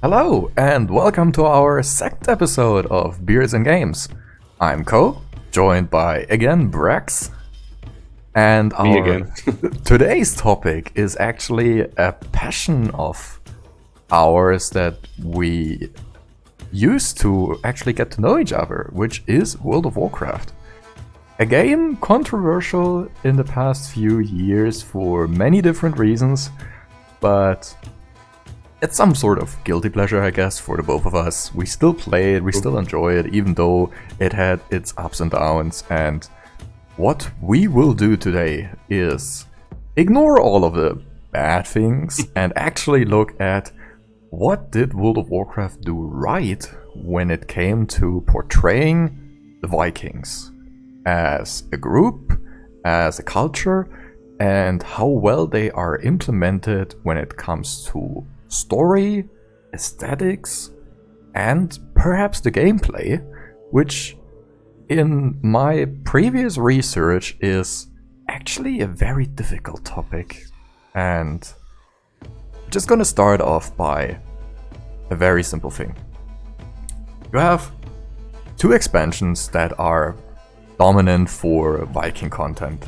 Hello, and welcome to our second episode of Beers and Games. I'm Ko, joined by, again, Brax. And Me our again. today's topic is actually a passion of ours that we used to actually get to know each other, which is World of Warcraft. A game controversial in the past few years for many different reasons, but it's some sort of guilty pleasure, I guess, for the both of us. We still play it, we still enjoy it, even though it had its ups and downs. And what we will do today is ignore all of the bad things and actually look at what did World of Warcraft do right when it came to portraying the Vikings as a group, as a culture, and how well they are implemented when it comes to story, aesthetics, and perhaps the gameplay, which in my previous research is actually a very difficult topic. And I'm just gonna start off by a very simple thing. You have two expansions that are dominant for Viking content: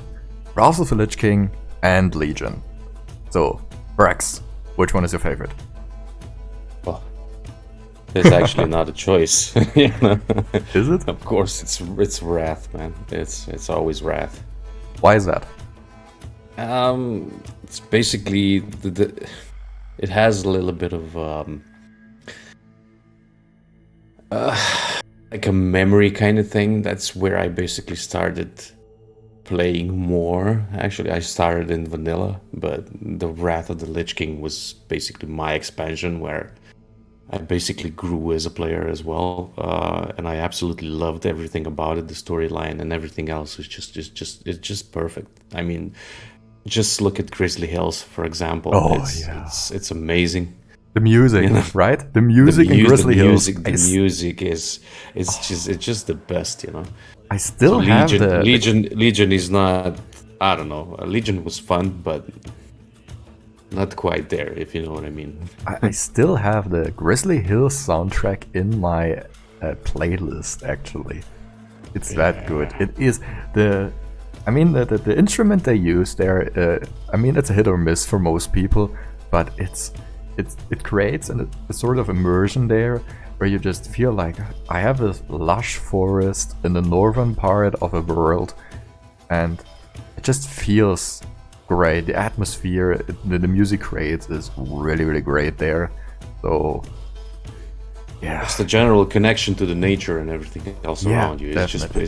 Wrath of the Lich King and Legion. So, Brax, which one is your favorite? Well, there's actually not a choice. You know? Is it? Of course, it's Wrath, man. It's always Wrath. Why is that? It's basically it has a little bit of like a memory kind of thing. That's where I basically started playing more. Actually, I started in vanilla, but the Wrath of the Lich King was basically my expansion where I basically grew as a player as well, and I absolutely loved everything about it. The storyline and everything else is just perfect. I mean, just look at Grizzly Hills, for example. Oh, It's amazing. The music, You know? Right? The music in Grizzly Hills. The music is it's just the best, you know. I still So have Legion is not. I don't know. Legion was fun, but not quite there, if you know what I mean. I still have the Grizzly Hills soundtrack in my playlist. Actually, it's that good. It is the. I mean, the instrument they use there. I mean, it's a hit or miss for most people, but it creates a sort of immersion there where you just feel like I have this lush forest in the northern part of a world, and it just feels great. The atmosphere the music creates is really, really great there. So yeah, It's the general connection to the nature and everything else Yeah, around you. It's definitely.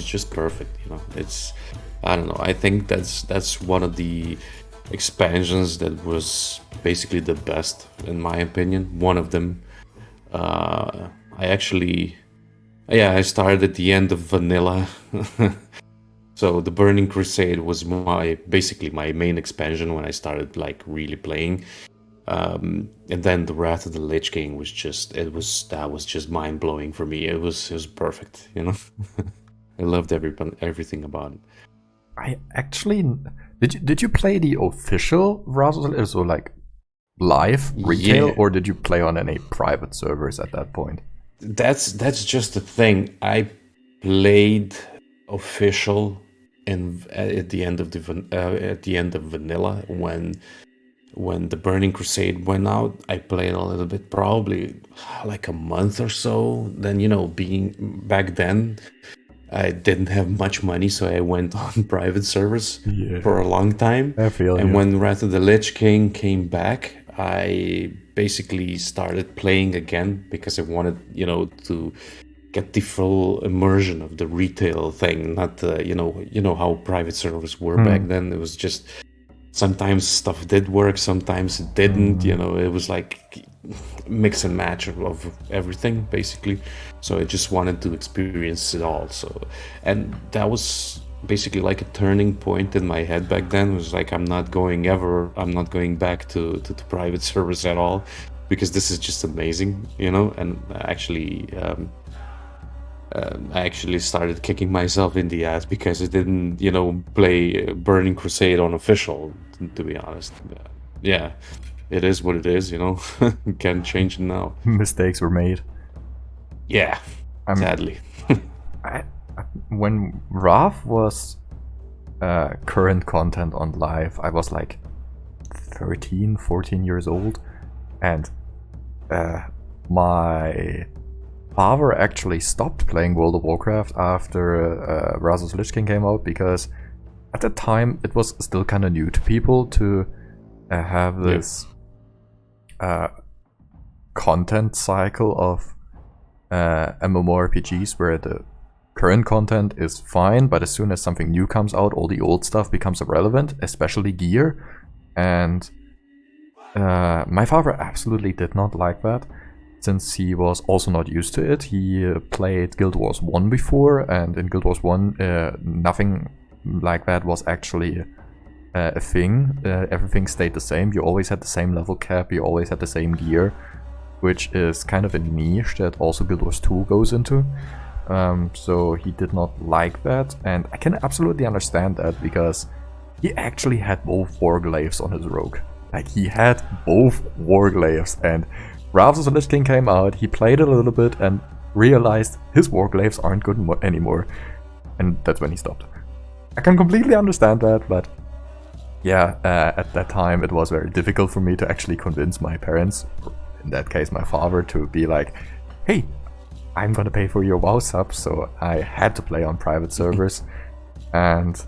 just perfect, you know. I don't know. I think that's one of the expansions that was basically the best in my opinion. One of them. I started at the end of vanilla. So the Burning Crusade was basically my main expansion when I started like really playing. And then the Wrath of the Lich King was just mind blowing for me. It was perfect, you know. I loved everything about it. I actually did you play the official Razzle, so like live retail, Yeah. or did you play on any private servers at that point? That's just the thing. I played official at the end of vanilla when the Burning Crusade went out. I played a little bit, probably like a month or so. Then being back then, I didn't have much money, so I went on private servers for a long time. I feel And you. when Wrath of the Lich King came back, I basically started playing again because I wanted, to get the full immersion of the retail thing, not the, how private servers were back then. It was just sometimes stuff did work, sometimes it didn't. It was like mix and match of everything basically. So I just wanted to experience it all. And that was basically like a turning point in my head back then. It was like I'm not going back to private servers at all, because this is just amazing, and I actually started kicking myself in the ass because I didn't, play Burning Crusade on official, to be honest. Yeah. it is what it is, you know. Can't change it now. Mistakes were made. Yeah, I'm sadly. I, when Wrath was current content on live, I was like 13, 14 years old, and my father actually stopped playing World of Warcraft after Wrath of the Lich King came out, because at that time it was still kind of new to people to have this content cycle of MMORPGs where the current content is fine, but as soon as something new comes out, all the old stuff becomes irrelevant, especially gear. And my father absolutely did not like that, since he was also not used to it. He played Guild Wars 1 before, and in Guild Wars 1 nothing like that was actually a thing. Everything stayed the same. You always had the same level cap, you always had the same gear, which is kind of a niche that also Guild Wars 2 goes into. So he did not like that, and I can absolutely understand that, because he actually had both Warglaives on his rogue. Like, he had both Warglaives, and Wrath of the Lich King came out, he played it a little bit and realized his Warglaives aren't good anymore. And that's when he stopped. I can completely understand that, but yeah, at that time it was very difficult for me to actually convince my parents, in that case my father, to be like, hey, I'm gonna pay for your WoW sub, so I had to play on private servers. And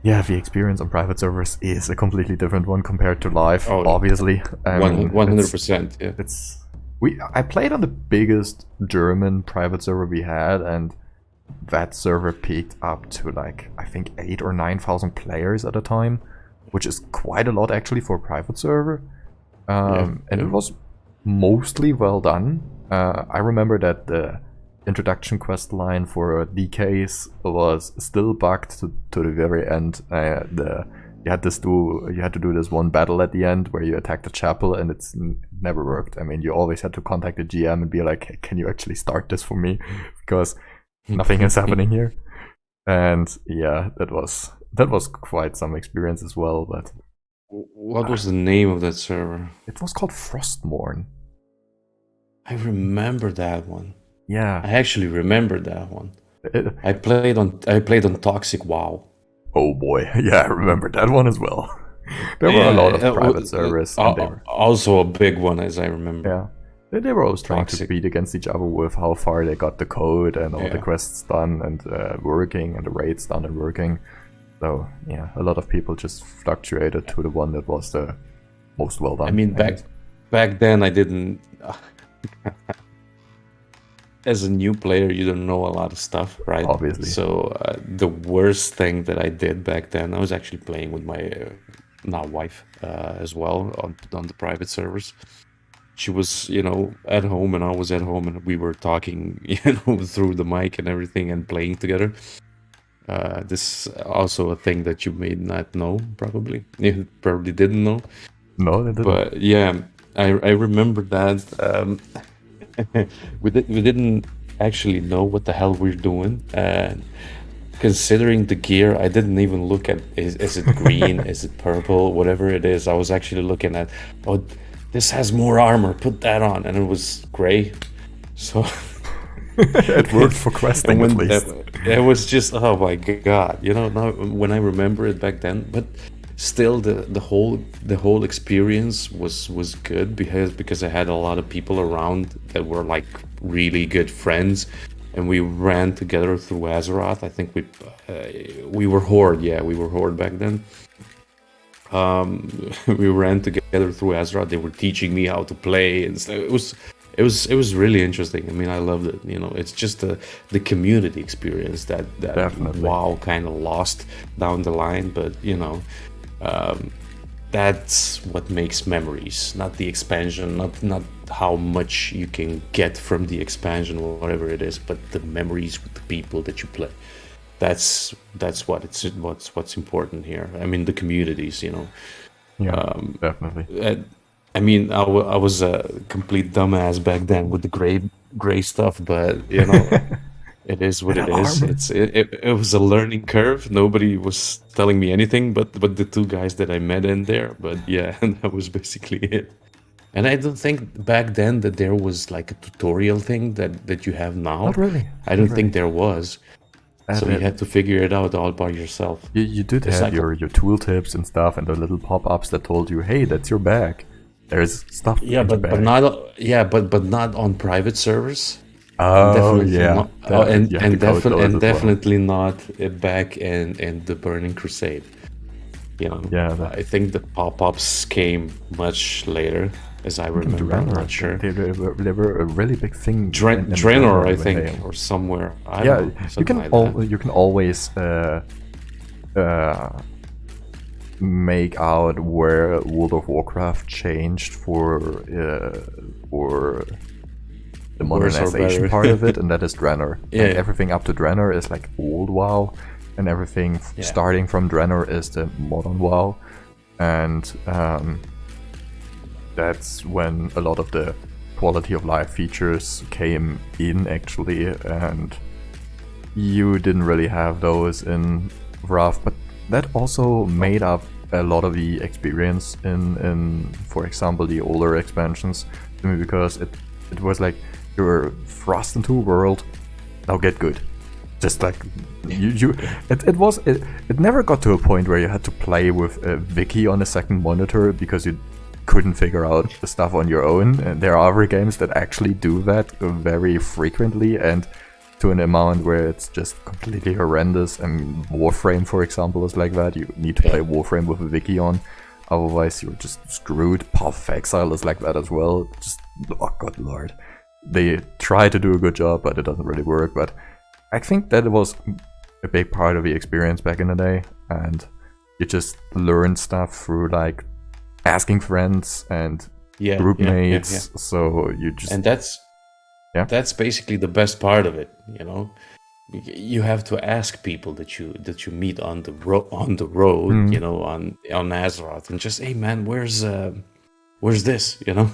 yeah, the experience on private servers is a completely different one compared to live, obviously. 100%, yeah. I played on the biggest German private server we had, and that server peaked up to like, I think 8,000 or 9,000 players at a time, which is quite a lot actually for a private server. And it was mostly well done. I remember that the introduction quest line for DKs was still bugged to the very end. You had to do this one battle at the end where you attack the chapel, and it's never worked. I mean, you always had to contact the GM and be like, hey, can you actually start this for me, because nothing is happening here. And yeah, that was quite some experience as well. But what was the name of that server? It was called Frostmourne. I remember that one. Yeah, I actually remember that one. I played on Toxic WoW. Oh boy, yeah, I remember that one as well. There were a lot of private servers. Also a big one, as I remember. Yeah, they were always trying to beat against each other with how far they got the code and all the quests done and working, and the raids done and working. So yeah, a lot of people just fluctuated to the one that was the most well done. I mean, back then I didn't. As a new player, you don't know a lot of stuff, right? Obviously. So the worst thing that I did back then, I was actually playing with my now wife as well on the private servers. She was, at home, and I was at home, and we were talking, through the mic and everything, and playing together. This is also a thing that you may not know, probably. You probably didn't know. No, they didn't. But yeah, I remember that. We didn't actually know what the hell we're doing. Considering the gear, I didn't even look at is it green, is it purple, whatever it is. I was actually looking at, oh, this has more armor, put that on, and it was gray. So it worked for questing at least. It was just, oh my god, now when I remember it back then, but still the whole experience was good, because I had a lot of people around that were like really good friends, and we ran together through Azeroth. I think we were Horde, we were Horde back then. We ran together through Azeroth. They were teaching me how to play, and so it was really interesting. I mean, I loved it. It's just the community experience that Definitely. WoW kind of lost down the line, but that's what makes memories, not the expansion, not how much you can get from the expansion or whatever it is, but the memories with the people that you play. That's what's important here. I mean, the communities, Yeah, definitely. I mean, I was a complete dumbass back then with the gray stuff, but It is what That it is. armor. It was a learning curve. Nobody was telling me anything, but the two guys that I met in there. But yeah, that was basically it. And I don't think back then that there was like a tutorial thing that you have Not now. really. I Not don't think really. there was. So you That had to figure it out all by yourself. you did It's have like, your tooltips and stuff, and the little pop-ups that told you, "Hey, that's your bag. There's stuff yeah, in the but bag." not yeah, but not on private servers, and Oh definitely yeah, not. Oh, you had to code those and as well. definitely not back in the Burning Crusade. You know, Yeah, I think the pop-ups came much later, as I in remember. I'm not Draenor, sure. they were a really big thing in Draenor, Draenor I when they. think, or somewhere. I don't Yeah, know, something like that. you can always uh, make out where World of Warcraft changed for the Worse or modernization better. part of it, and that is Draenor. Yeah, Like yeah. everything up to Draenor is like old WoW, and everything Yeah. starting from Draenor is the modern WoW, and that's when a lot of the quality of life features came in actually, and you didn't really have those in Wrath, but that also made up a lot of the experience in for example the older expansions to me, because it was like you're thrust into a world, now get good. Just like it never got to a point where you had to play with a wiki on a second monitor because you couldn't figure out the stuff on your own. And there are other games that actually do that very frequently and to an amount where it's just completely horrendous. And Warframe, for example, is like that. You need to play Warframe with a wiki on, otherwise you're just screwed. Path of Exile is like that as well. Just, oh god lord. They try to do a good job, but it doesn't really work. But I think that was a big part of the experience back in the day, and you just learn stuff through like asking friends and group mates. So you just And that's basically the best part of it, you know. You have to ask people that you meet on the road, you know, on Azeroth, and just, hey man, where's this, you know?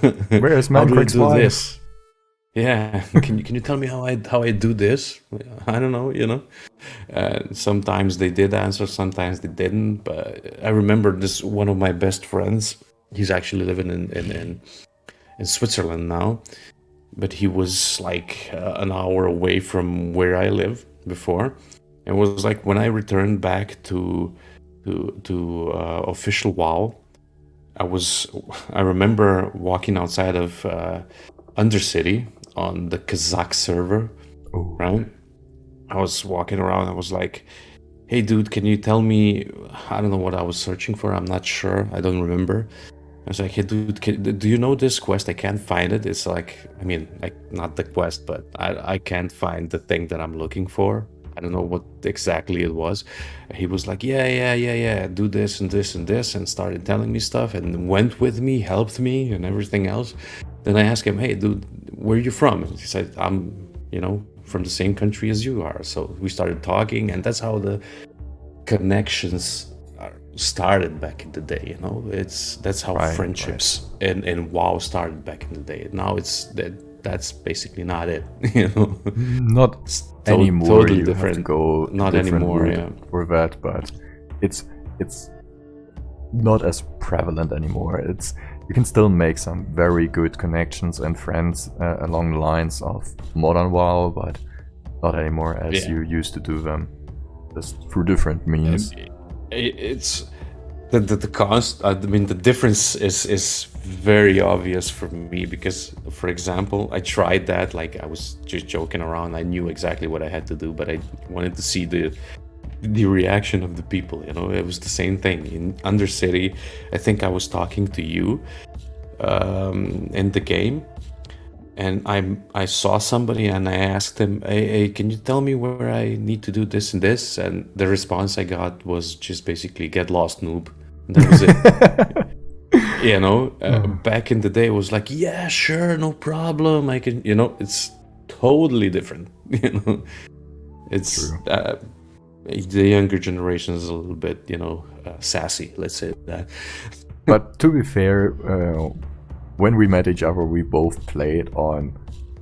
where is How do I Mancrax do 5? this? Yeah, can you tell me how I do this? I don't know, you know. Sometimes they did answer, sometimes they didn't. But I remember this one of my best friends. He's actually living in Switzerland now, but he was like an hour away from where I live before, and it was like when I returned back to official WoW. I remember walking outside of Undercity on the Kazakh server, right? I was walking around. I was like, "Hey, dude, can you tell me?" I don't know what I was searching for. I'm not sure. I don't remember. I was like, "Hey, dude, do you know this quest? I can't find it. It's like, I mean, like not the quest, but I can't find the thing that I'm looking for. I don't know what exactly it was." He was like, yeah, do this and this and this, and started telling me stuff and went with me, helped me, and everything else. Then I asked him, "Hey, dude, where are you from?" And he said, "I'm, you know, from the same country as you are." So we started talking, and that's how the connections started back in the day. You know, that's how friendships and WoW started back in the day. Now that's basically not it. You know, not anymore. Totally you different. Have to go not anymore. Yeah, for that, but it's not as prevalent anymore. You can still make some very good connections and friends along the lines of modern WoW, but not anymore as you used to do them, just through different means. It's the cost. I mean, the difference is very obvious for me because, for example, I tried that. Like, I was just joking around. I knew exactly what I had to do, but I wanted to see the reaction of the people. You know, it was the same thing in Undercity. I think I was talking to you in the game, and I saw somebody and I asked him, hey, can you tell me where I need to do this and this? And the response I got was just basically, get lost, noob. And that was it. You know, back in the day it was like, yeah, sure, no problem, I can, you know. It's totally different. You know, it's the younger generation is a little bit, you know, sassy, let's say that. But to be fair, when we met each other, we both played on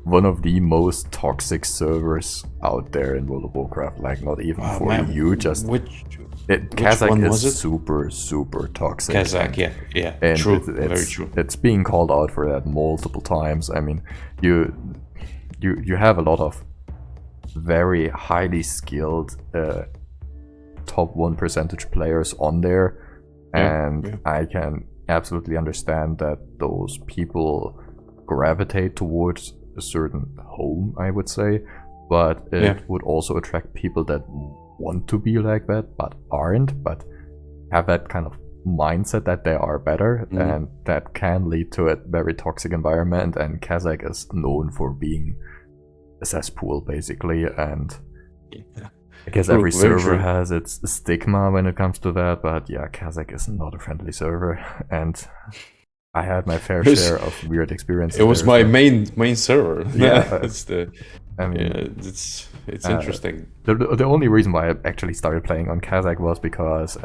one of the most toxic servers out there in World of Warcraft. Like, not even for man, you, just which Kazakh one is was it? super toxic. Kazakh, yeah, And true, it's, very true. It's being called out for that multiple times. I mean, you have a lot of very highly skilled top 1% players on there, and I can absolutely understand that those people gravitate towards a certain home, I would say, but it would also attract people that want to be like that but aren't, but have that kind of mindset that they are better, and that can lead to a very toxic environment. And Kazakh is known for being a cesspool, basically, and I guess every server has its stigma when it comes to that, but yeah, Kazakh is not a friendly server, and I had my fair share of weird experiences. It was my main server. Yeah, it's interesting. The only reason why I actually started playing on Kazakh was because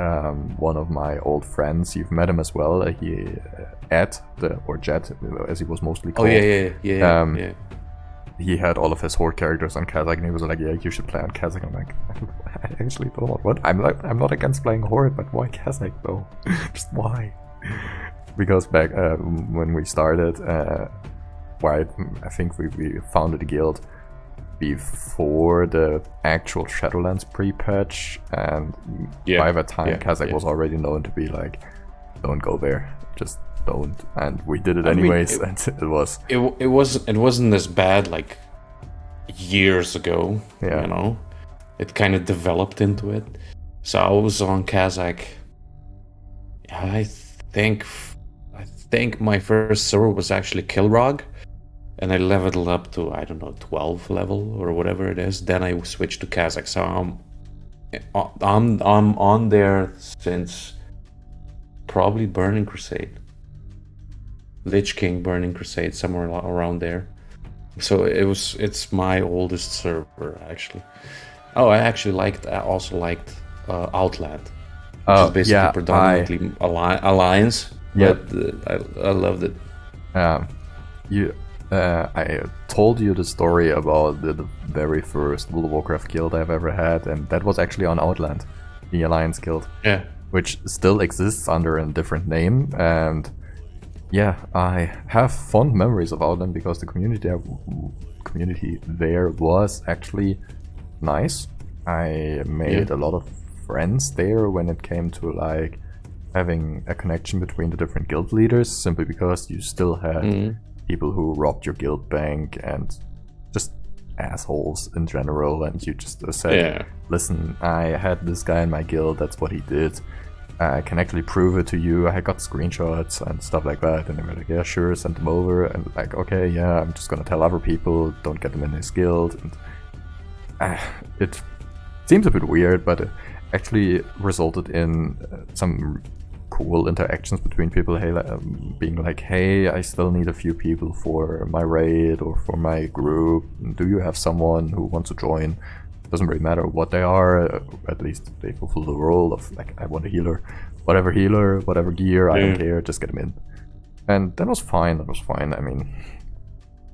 one of my old friends, you've met him as well, Jet, as he was mostly called. Oh yeah. He had all of his Horde characters on Kazakh, and he was like, "Yeah, you should play on Kazakh." I'm like, I actually don't want. I'm not against playing Horde, but why Kazakh though? Just why? Because back when we started, I think we founded a guild before the actual Shadowlands pre-patch, and by that time Kazakh was already known to be like, don't go there, just don't. And we did it anyways, and it wasn't as bad like years ago. You know, it kind of developed into it. So I was on Kazakh. I think my first server was actually Kilrog, and I leveled up to, I don't know, 12 level or whatever it is. Then I switched to Kazakh. So I'm on there since probably Burning Crusade, Lich King, Burning Crusade, somewhere around there. So it's my oldest server actually. Oh, I also liked Outland, which is basically predominantly Alliance. Yeah, I loved it. I told you the story about the very first World of Warcraft guild I've ever had, and that was actually on Outland, the Alliance guild. Yeah. Which still exists under a different name, and yeah, I have fond memories of Outland because the community there was actually nice. I made a lot of friends there when it came to like having a connection between the different guild leaders, simply because you still had people who robbed your guild bank and just assholes in general, and you just said, listen, I had this guy in my guild, that's what he did, I can actually prove it to you, I got screenshots and stuff like that, and they were like, yeah, sure, send them over, and like, okay, yeah, I'm just gonna tell other people, don't get them in his guild, and it seems a bit weird, but it actually resulted in some cool interactions between people, being like, hey, I still need a few people for my raid or for my group, do you have someone who wants to join? Doesn't really matter what they are, at least they fulfill the role of like, I want a healer, whatever gear, I don't care, just get them in. And that was fine. I mean,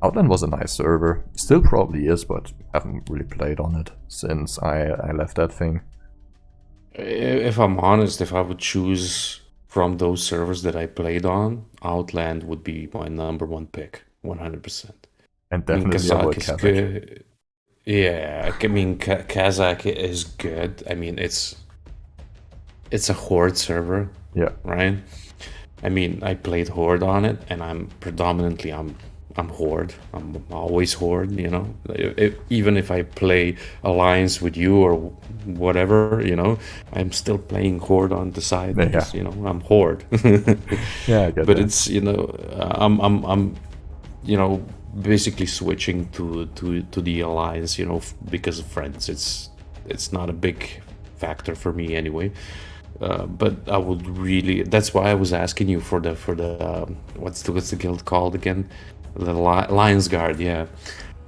Outland was a nice server, still probably is, but haven't really played on it since I left that thing. If I'm honest, if I would choose from those servers that I played on, Outland would be my number one pick, 100%. And definitely Kazakh. Yeah, I mean, Kazakh is good. I mean, it's a Horde server. Yeah. Right? I mean, I played Horde on it, and I'm Horde. I'm always Horde, you know. Even if I play Alliance with you or whatever, you know, I'm still playing Horde on the side because, you know, I'm Horde. Yeah, I get but that. it's, you know, I'm you know, basically switching to the Alliance, you know, because of friends. It's not a big factor for me anyway. But I would really. That's why I was asking you for the what's the guild called again? The Lions Guard, yeah.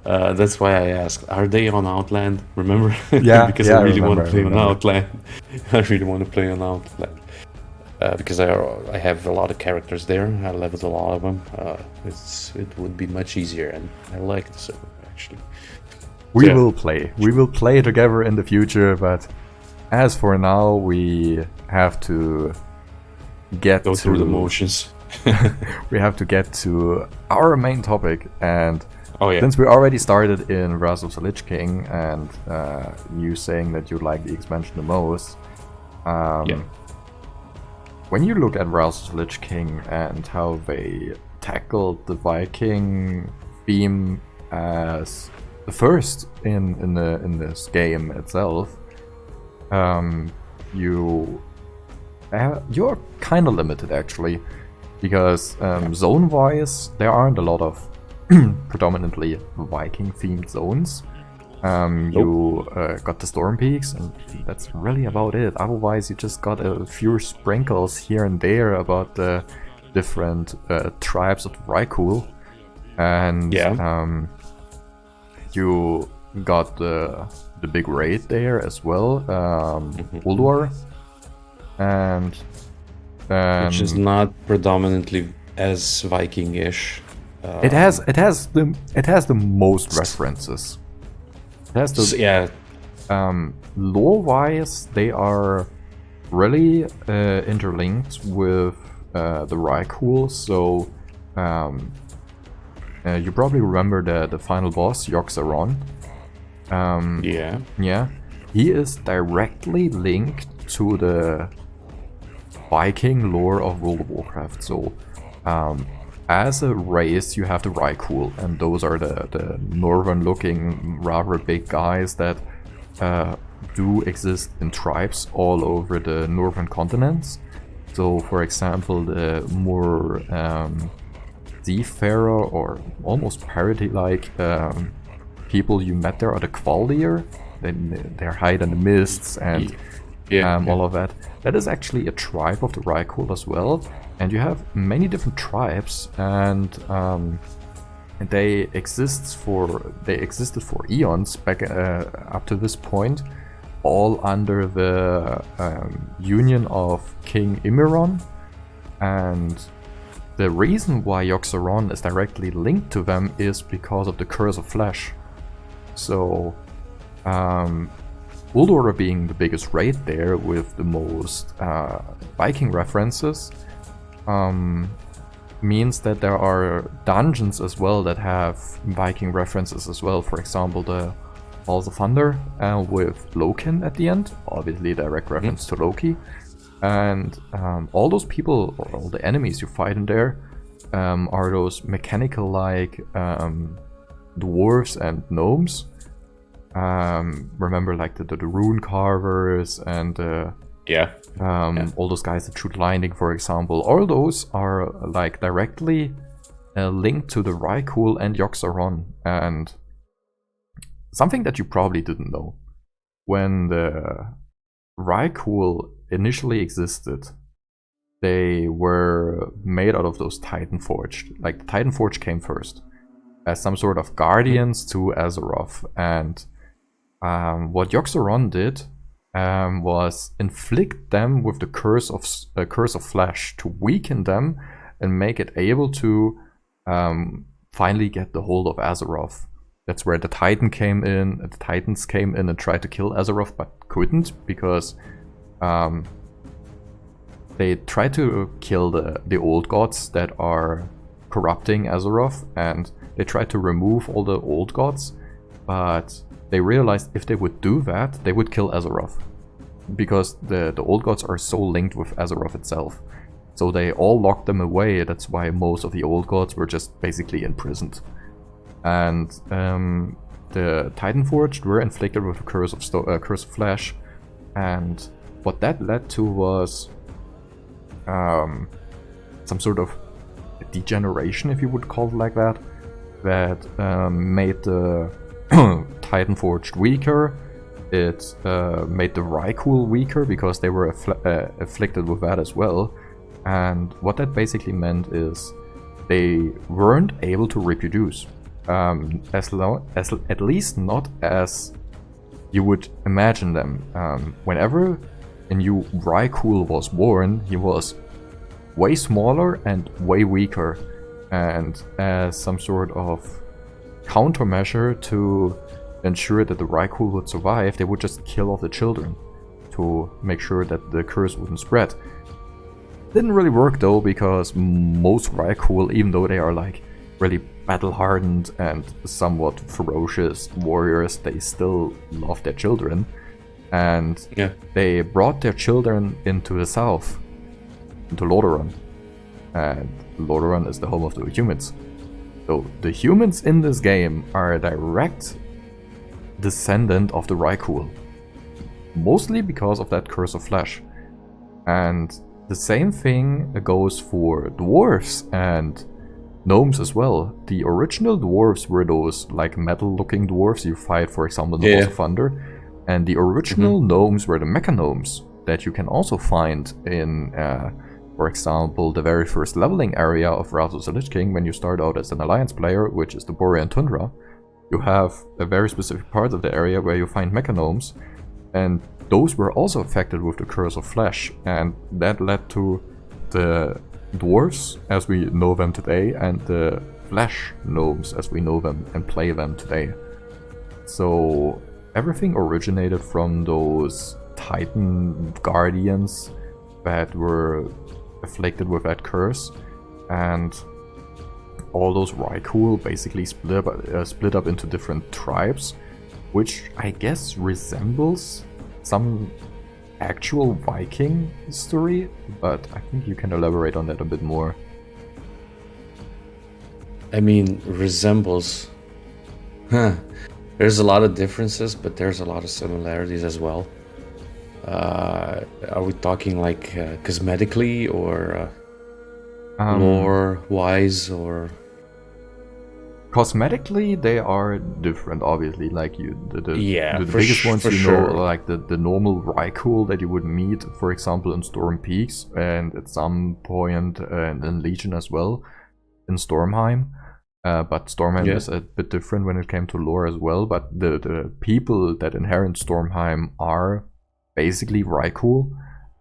That's why I asked. Are they on Outland? Remember? Yeah, because I really want to play on Outland. I really want to play on Outland. because I have a lot of characters there. I leveled a lot of them. It would be much easier, and I like the server actually. We will play. We will play together in the future, but as for now, we have to go through the motions. We have to get to our main topic, and Oh, since we already started in Wrath of the Lich King, and you saying that you like the expansion the most, when you look at Wrath of the Lich King and how they tackled the Viking theme as the first in this game itself, you're kind of limited actually, because zone-wise there aren't a lot of predominantly Viking-themed zones. You got the Storm Peaks, and that's really about it. Otherwise, you just got a few sprinkles here and there about the different tribes of Rykul, and you got the big raid there as well, Ulduar, and which is not predominantly as Viking-ish. It has the most references. It has the, lore-wise, they are really interlinked with the Rykul. So you probably remember the final boss, Yogg-Saron. He is directly linked to the Viking lore of World of Warcraft. So as a race, you have the Rykul, and those are the northern-looking, rather big guys that do exist in tribes all over the northern continents. So, for example, the more seafarer or almost parody-like people you met there are the Kvaldir. They're hide in the mists and all of that. That is actually a tribe of the Rykul as well. And you have many different tribes, and they existed for eons back up to this point, all under the union of King Imiron. And the reason why Yogg-Saron is directly linked to them is because of the Curse of Flesh. So Ulduar being the biggest raid there with the most Viking references, means that there are dungeons as well that have Viking references as well. For example, the Halls of Thunder with Loken at the end, obviously direct reference to Loki. And all those people, or all the enemies you fight in there, are those mechanical-like dwarves and gnomes. Remember, like the rune carvers and all those guys that shoot lightning, for example. All those are like directly linked to the Rykul and Yogg-Saron. And something that you probably didn't know: when the Rykul initially existed, they were made out of those Titan Forged. Like, the Titan Forge came first as some sort of guardians to Azeroth. And what Yogg-Saron did was inflict them with the curse of flesh to weaken them and make it able to finally get the hold of Azeroth. That's where the Titans came in and tried to kill Azeroth, but couldn't, because they tried to kill the old gods that are corrupting Azeroth, and they tried to remove all the old gods, but they realized if they would do that, they would kill Azeroth, because the old gods are so linked with Azeroth itself. So they all locked them away. That's why most of the old gods were just basically imprisoned. And the Titan Forged were inflicted with a curse of flesh, and what that led to was some sort of degeneration, if you would call it like that, that made the Titan Forged weaker. It made the Rykul weaker because they were afflicted with that as well. And what that basically meant is they weren't able to reproduce, at least not as you would imagine them. Whenever a new Rykul was born, he was way smaller and way weaker. And as some sort of countermeasure to ensure that the Rykul would survive, they would just kill off the children to make sure that the curse wouldn't spread. Didn't really work though, because most Rykul, even though they are like really battle-hardened and somewhat ferocious warriors, they still love their children. And they brought their children into the south, into Lordaeron. And Lordaeron is the home of the humans. So the humans in this game are a direct descendant of the Rykul. Mostly because of that curse of flesh. And the same thing goes for dwarves and gnomes as well. The original dwarves were those like metal-looking dwarves you fight, for example, in the Halls of Thunder. And the original gnomes were the mecha gnomes that you can also find in, for example, the very first leveling area of Wrath of the Lich King when you start out as an Alliance player, which is the Borean Tundra. You have a very specific part of the area where you find mecha gnomes, and those were also affected with the Curse of Flesh, and that led to the dwarves as we know them today and the flesh gnomes as we know them and play them today. So everything originated from those Titan guardians that were afflicted with that curse, and all those Rykul basically split up into different tribes, which I guess resembles some actual Viking history, but I think you can elaborate on that a bit more. I mean, resembles. There's a lot of differences, but there's a lot of similarities as well. Are we talking like cosmetically or lore-wise, or? Cosmetically, they are different, obviously. Like the biggest ones, sure. Like the normal Rykul that you would meet, for example, in Storm Peaks, and at some point in Legion as well, in Stormheim. But Stormheim is a bit different when it came to lore as well. But the people that inherit Stormheim are basically Rykul,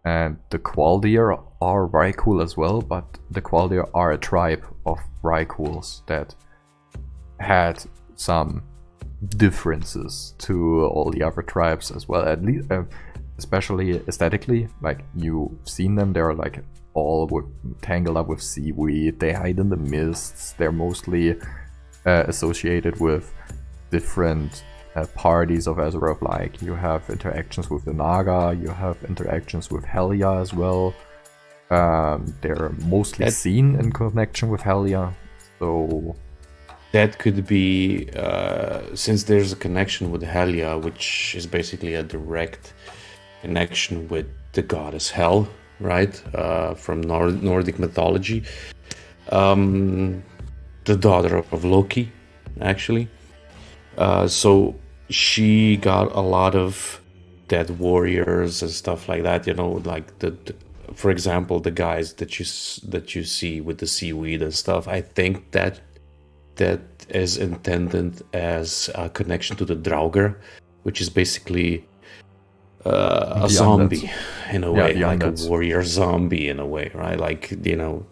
and the Qualdir are Rykul as well. But the Qualdir are a tribe of Rykuls that had some differences to all the other tribes as well, at least especially aesthetically. Like, you've seen them, they're like all tangled up with seaweed, they hide in the mists, they're mostly associated with different parties of Azeroth. Like, you have interactions with the Naga, you have interactions with Helya as well. They're mostly seen in connection with Helya, so that could be, since there's a connection with Helya, which is basically a direct connection with the goddess Hel, right? From Nordic mythology. The daughter of Loki, actually. So she got a lot of dead warriors and stuff like that, you know, like for example, the guys that you see with the seaweed and stuff. I think that is intended as a connection to the Draugr, which is basically a zombie in a way, like a warrior zombie in a way, right? Like, you know,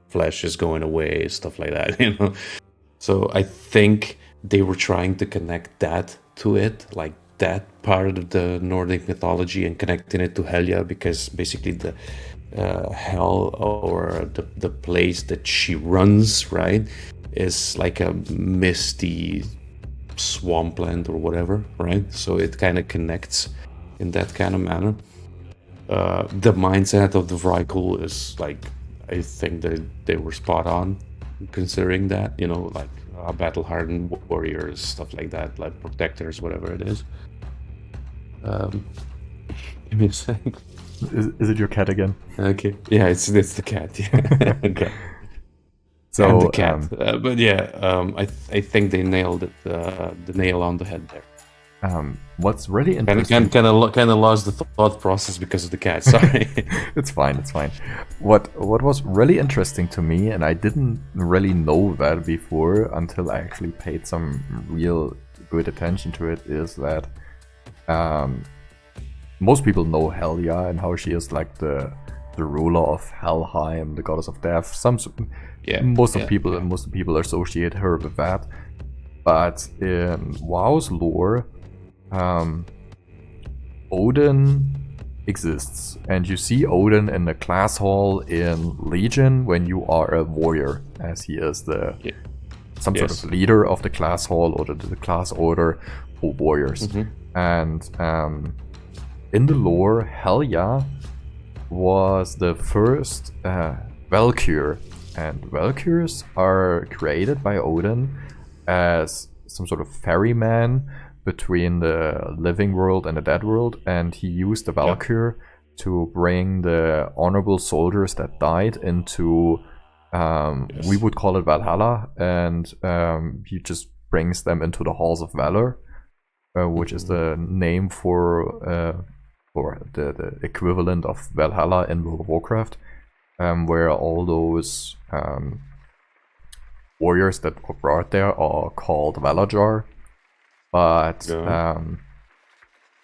flesh is going away, stuff like that, you know. So I think they were trying to connect that to it, like that part of the Nordic mythology, and connecting it to Helya, because basically the Hel, or the place that she runs, right, is like a misty swampland or whatever, right? So it kind of connects in that kind of manner. The mindset of the Vrykul is like, I think that they were spot on considering that, you know, like battle-hardened warriors, stuff like that, like protectors, whatever it is. Give me a second. Is it your cat again? Okay. Yeah, it's the cat. Yeah. Okay. So, and the cat. But yeah, I think they nailed it, the nail on the head there. What's really interesting... Kind of lost the thought process because of the cat. Sorry. It's fine. What was really interesting to me, and I didn't really know that before until I actually paid some real good attention to it, is that most people know Helya and how she is like the ruler of Helheim, the goddess of death. Most of people associate her with that. But in WoW's lore, Odin exists, and you see Odin in the class hall in Legion when you are a warrior, as he is some sort of leader of the class hall or the class order for warriors. And in the lore, Helya was the first Valkyr, and Valkyrs are created by Odin as some sort of ferryman between the living world and the dead world, and he used the Valkyr to bring the honorable soldiers that died into we would call it Valhalla, and he just brings them into the halls of valor, which is the name for the equivalent of Valhalla in World of Warcraft, where all those warriors that were brought there are called Valajar. But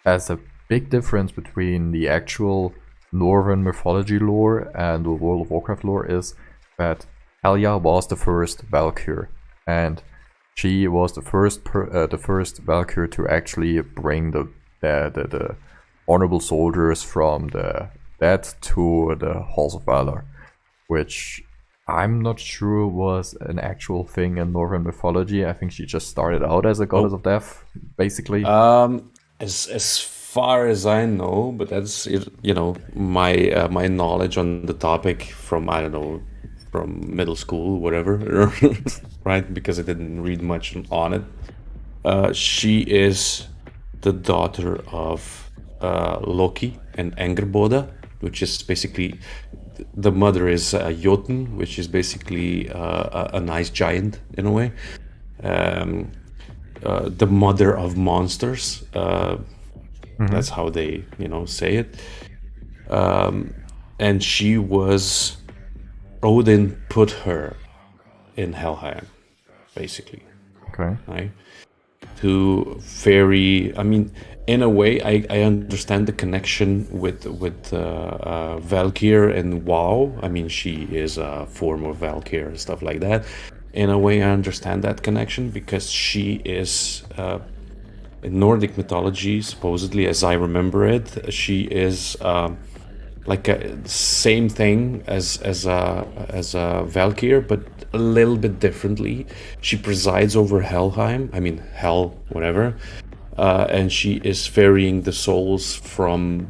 as a big difference between the actual Northern mythology lore and the World of Warcraft lore is that Helya was the first Valkyr, and she was the first Valkyr to actually bring the honorable soldiers from the dead to the halls of valor, which I'm not sure was an actual thing in Northern mythology. I think she just started out as a goddess of death, basically. As far as I know, but that's my my knowledge on the topic from from middle school, whatever, right? Because I didn't read much on it. She is the daughter of Loki and Angerboda, which is basically, the mother is Jotun, which is basically an ice giant in a way. The mother of monsters. That's how they, say it. And she was, Odin put her in Helheim, basically. Okay. Right? To very, I mean, in a way, I understand the connection with Valkyr and WoW. I mean, she is a form of Valkyr and stuff like that. In a way, I understand that connection because she is, in Nordic mythology, supposedly, as I remember it, she is like a same thing as a Valkyr, but a little bit differently. She presides over Helheim. I mean, hell, whatever. And she is ferrying the souls from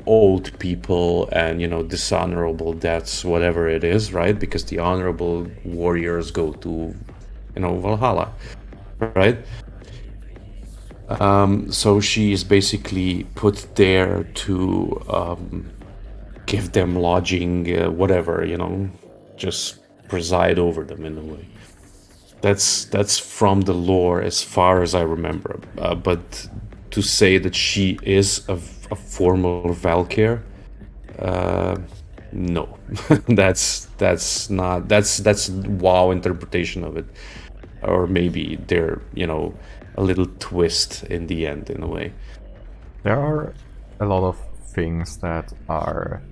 old people and, dishonorable deaths, whatever it is, right? Because the honorable warriors go to, Valhalla, right? So she is basically put there to give them lodging, whatever, just preside over them in a way. That's from the lore as far as I remember. But to say that she is a formal Valkyr, no, that's WoW interpretation of it, or maybe they're a little twist in the end in a way. There are a lot of things that are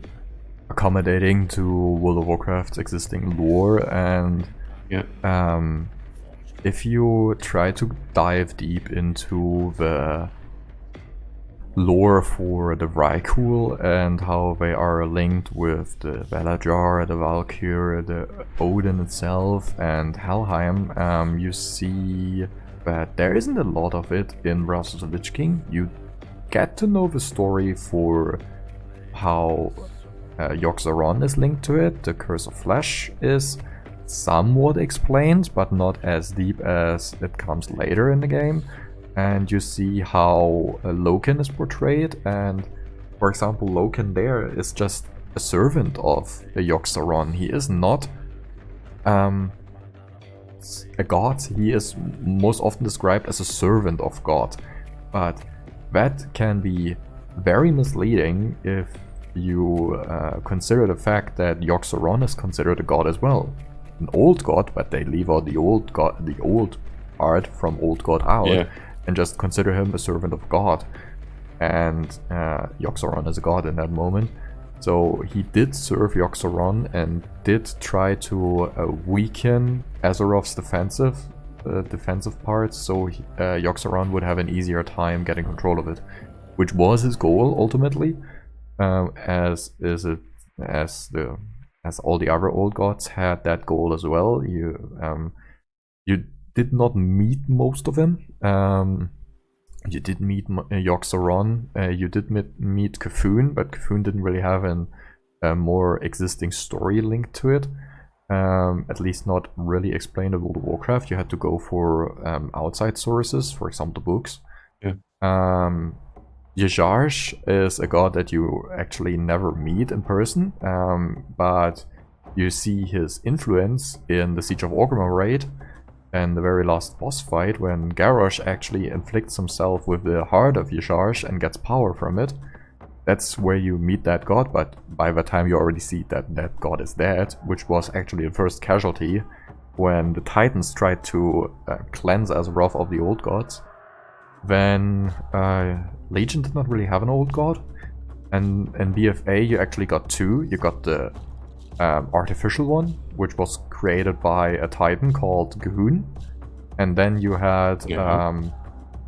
accommodating to World of Warcraft's existing lore, and if you try to dive deep into the lore for the Vrykul and how they are linked with the Valajar, the Valkyr, the Odin itself, and Helheim, you see that there isn't a lot of it in Wrath of the Lich King. You get to know the story for how Yogg-Saron is linked to it. The Curse of Flesh is somewhat explained, but not as deep as it comes later in the game. And you see how Loken is portrayed, and for example, Loken there is just a servant of Yogg-Saron. He is not a god. He is most often described as a servant of God, but that can be very misleading if you consider the fact that Yogg-Saron is considered a god as well, an old god, but they leave out the old god, the old part from old god out, and just consider him a servant of God. and Yogg-Saron is a god in that moment. So he did serve Yogg-Saron and did try to weaken Azeroth's defensive parts, so Yogg-Saron would have an easier time getting control of it, which was his goal ultimately, as all the other old gods had that goal as well. You did not meet most of them. You did meet Yogg-Saron, you did meet C'Thun, but C'Thun didn't really have a more existing story linked to it. At least not really explained in World of Warcraft. You had to go for outside sources, for example, the books. Yeah. Y'Shaarj is a god that you actually never meet in person, but you see his influence in the Siege of Orgrimmar raid and the very last boss fight when Garrosh actually inflicts himself with the heart of Y'Shaarj and gets power from it. That's where you meet that god, but by the time you already see that that god is dead, which was actually the first casualty when the Titans tried to cleanse Azeroth of the old gods. Then Legion did not really have an old god, and in BFA you actually got two. You got the artificial one, which was created by a Titan called G'huun, and then you had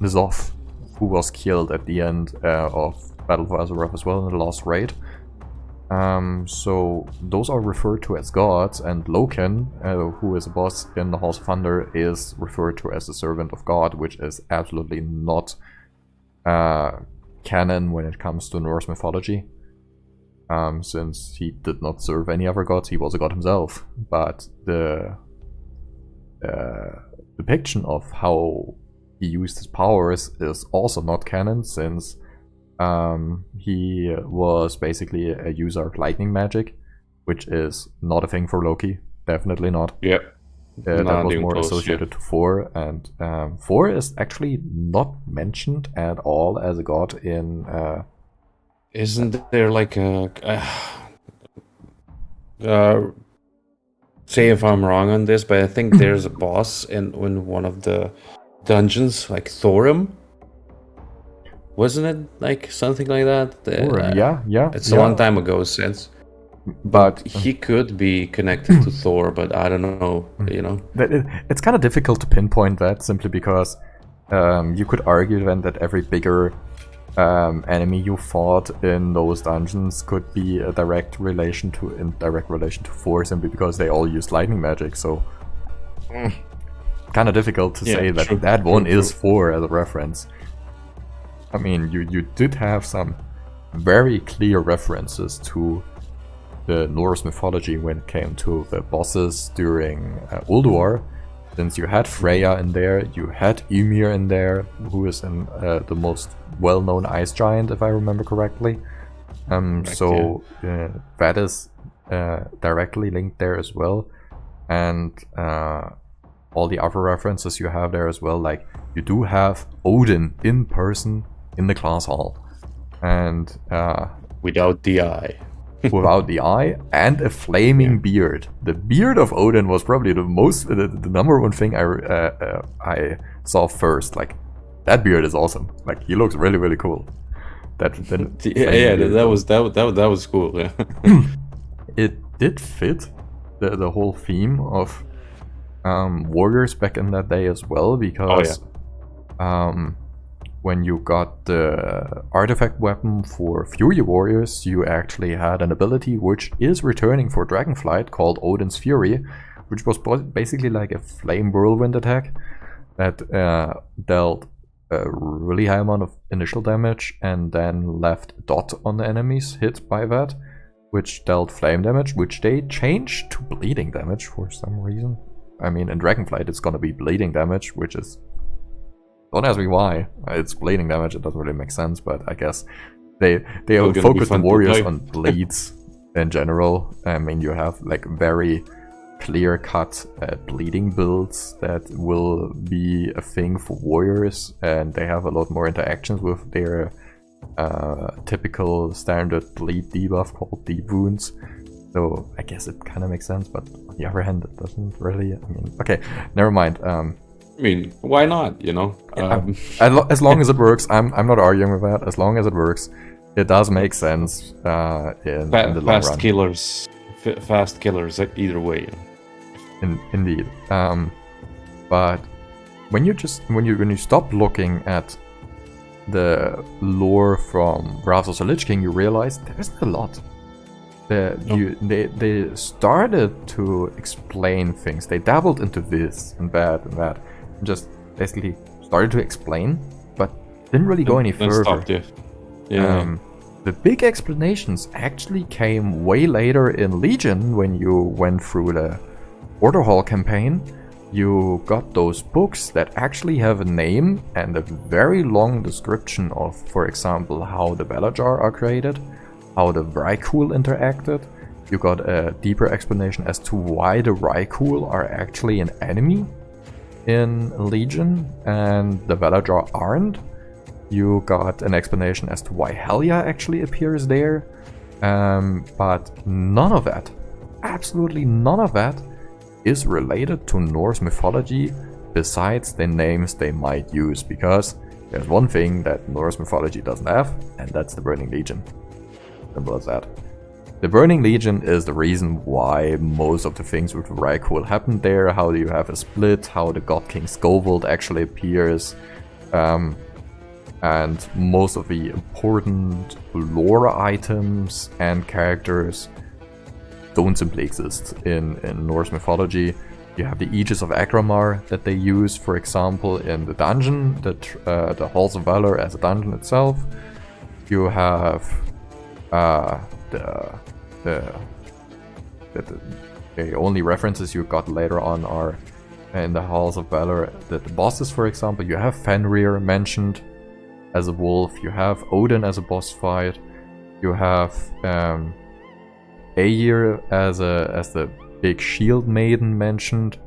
N'Zoth, who was killed at the end of Battle for Azeroth as well in the last raid. So those are referred to as gods, and Loken, who is a boss in the Halls of Thunder, is referred to as the Servant of God, which is absolutely not canon when it comes to Norse mythology. Since he did not serve any other gods, he was a god himself. But the depiction of how he used his powers is also not canon, since he was basically a user of lightning magic, which is not a thing for Loki. Definitely not. Yep. That was more associated to Thor, and Thor is actually not mentioned at all as a god in... Isn't there like a... say if I'm wrong on this, but I think there's a boss in one of the dungeons, like Thorim. Wasn't it like something like that? Thorim, yeah. It's a long time ago since. But he could be connected to Thor, but I don't know, you know. It's kind of difficult to pinpoint that, simply because you could argue then that every bigger enemy you fought in those dungeons could be a direct relation to Thor, simply because they all use lightning magic, so kind of difficult to say that that one is Thor as a reference. I mean, you did have some very clear references to the Norse mythology when it came to the bosses during Ulduar, since you had Freya in there, you had Ymir in there, who is the most well-known ice giant, if I remember correctly. So that is directly linked there as well, and all the other references you have there as well, like you do have Odin in person in the class hall, and without the eye. Without the eye and a flaming beard. The beard of Odin was probably the number one thing I saw first. Like, that beard is awesome. Like, he looks really, really cool. That was cool. Yeah. It did fit the whole theme of warriors back in that day as well, because when you got the artifact weapon for Fury Warriors, you actually had an ability which is returning for Dragonflight called Odin's Fury, which was basically like a flame whirlwind attack that dealt a really high amount of initial damage and then left a dot on the enemies hit by that, which dealt flame damage, which they changed to bleeding damage for some reason. I mean, in Dragonflight it's gonna be bleeding damage, which is... Don't ask me why. It's bleeding damage, it doesn't really make sense, but I guess they focus the warriors on bleeds in general. I mean, you have like very clear-cut bleeding builds that will be a thing for warriors, and they have a lot more interactions with their typical standard bleed debuff called deep wounds. So I guess it kind of makes sense, but on the other hand, it doesn't really. I mean, okay, never mind. I mean, why not? As long as it works, I'm not arguing with that. As long as it works, it does make sense in the long fast run. Fast killers either way. Indeed. But when you stop looking at the lore from Wrath of the Lich King, you realize there isn't a lot. They started to explain things. They dabbled into this and that and that. Just basically started to explain, but didn't really go any further. Stopped, yeah. The big explanations actually came way later in Legion when you went through the Order Hall campaign. You got those books that actually have a name and a very long description of, for example, how the Valajar are created, how the Vrykul interacted. You got a deeper explanation as to why the Vrykul are actually an enemy in Legion and the Valajar aren't. You got an explanation as to why Helya actually appears there. But none of that, absolutely none of that, is related to Norse mythology besides the names they might use, because there's one thing that Norse mythology doesn't have, and that's the Burning Legion. Simple as that. The Burning Legion is the reason why most of the things with Vrykul happened there. How do you have a split, how the God King Scovold actually appears, and most of the important lore items and characters don't simply exist in Norse mythology. You have the Aegis of Agramar that they use, for example, in the dungeon, the Halls of Valor as a dungeon itself. You have the only references you got later on are in the Halls of Valor. The bosses, for example, you have Fenrir mentioned as a wolf. You have Odin as a boss fight. You have Aegir as the big shield maiden mentioned,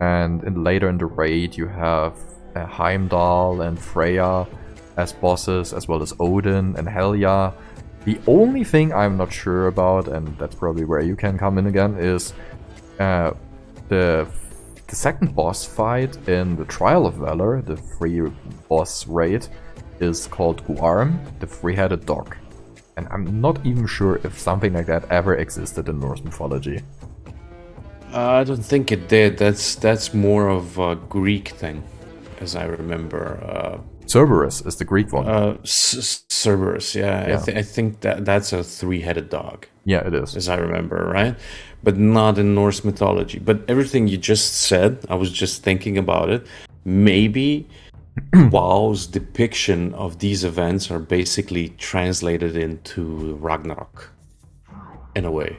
and later in the raid you have Heimdall and Freya as bosses, as well as Odin and Helya. The only thing I'm not sure about, and that's probably where you can come in again, is the second boss fight in the Trial of Valor, the free boss raid, is called Guarm, the three-headed dog. And I'm not even sure if something like that ever existed in Norse mythology. I don't think it did. That's more of a Greek thing, as I remember. Cerberus is the Greek one. Cerberus, yeah. I think that's a three-headed dog. Yeah, it is. As I remember, right? But not in Norse mythology. But everything you just said, I was just thinking about it. Maybe WoW's depiction of these events are basically translated into Ragnarok, in a way.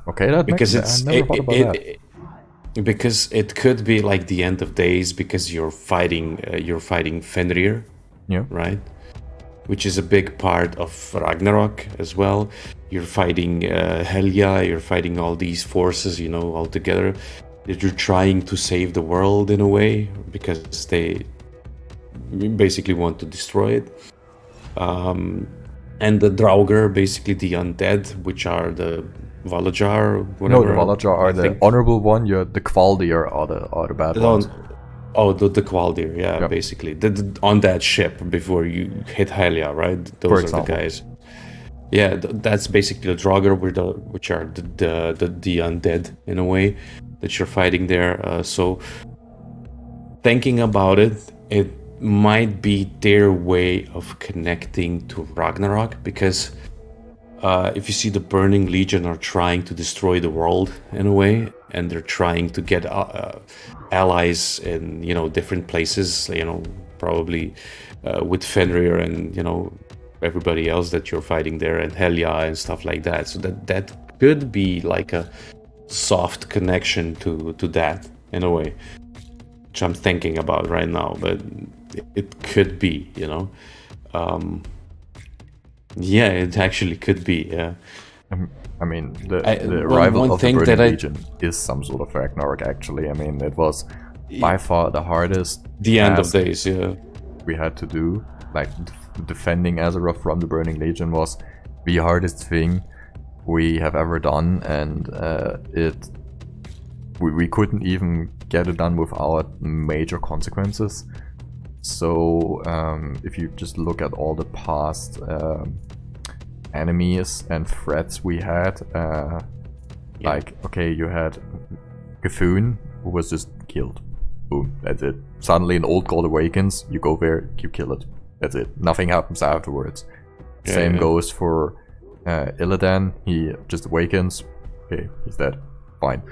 Okay, that because makes sense. I never thought about that. Because it could be like the end of days, because you're fighting Fenrir, yeah, right? Which is a big part of Ragnarok as well. You're fighting Helya, you're fighting all these forces, all together. You're trying to save the world in a way, because they basically want to destroy it. And the Draugr, basically the undead, which are the Valajar, whatever. No, the Valajar are the honorable one. You're the Kvaldir are the bad ones. Oh, the Kvaldir, yeah, basically. On that ship before you hit Helya, right? Those are the guys. Yeah, that's basically the Draugr, which are the undead in a way that you're fighting there. So thinking about it, it might be their way of connecting to Ragnarok, because if you see, the Burning Legion are trying to destroy the world in a way, and they're trying to get allies in different places, probably with Fenrir and everybody else that you're fighting there, and Helya and stuff like that. So that could be like a soft connection to that in a way, which I'm thinking about right now, but it could be, yeah, it actually could be, yeah. I mean, the arrival of the Burning Legion is some sort of Ragnarok, actually. I mean, it was by far the hardest. The end of days, yeah. We had to do, like, defending Azeroth from the Burning Legion was the hardest thing we have ever done, and it we couldn't even get it done without major consequences. So if you just look at all the past enemies and threats we had, like, okay, you had Cthulhu, who was just killed. Boom, that's it. Suddenly an old god awakens, you go there, you kill it. That's it. Nothing happens afterwards. Same goes for Illidan. He just awakens. Okay, he's dead. Fine.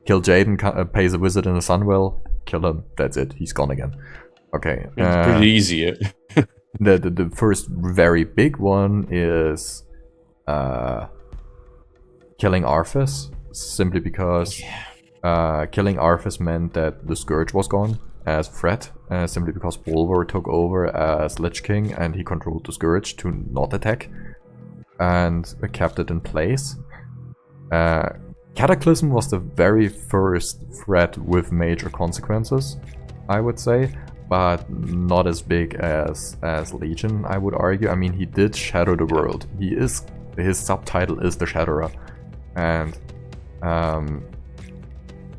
Kill Jaden, pays a visit in the Sunwell, kill him, that's it. He's gone again. Okay. It's pretty easy. The first very big one is killing Arthas, simply because killing Arthas meant that the Scourge was gone as threat, simply because Bolvar took over as Lich King and he controlled the Scourge to not attack and kept it in place. Cataclysm was the very first threat with major consequences, I would say, but not as big as Legion, I would argue. I mean, he did shatter the world. His subtitle is the Shatterer, and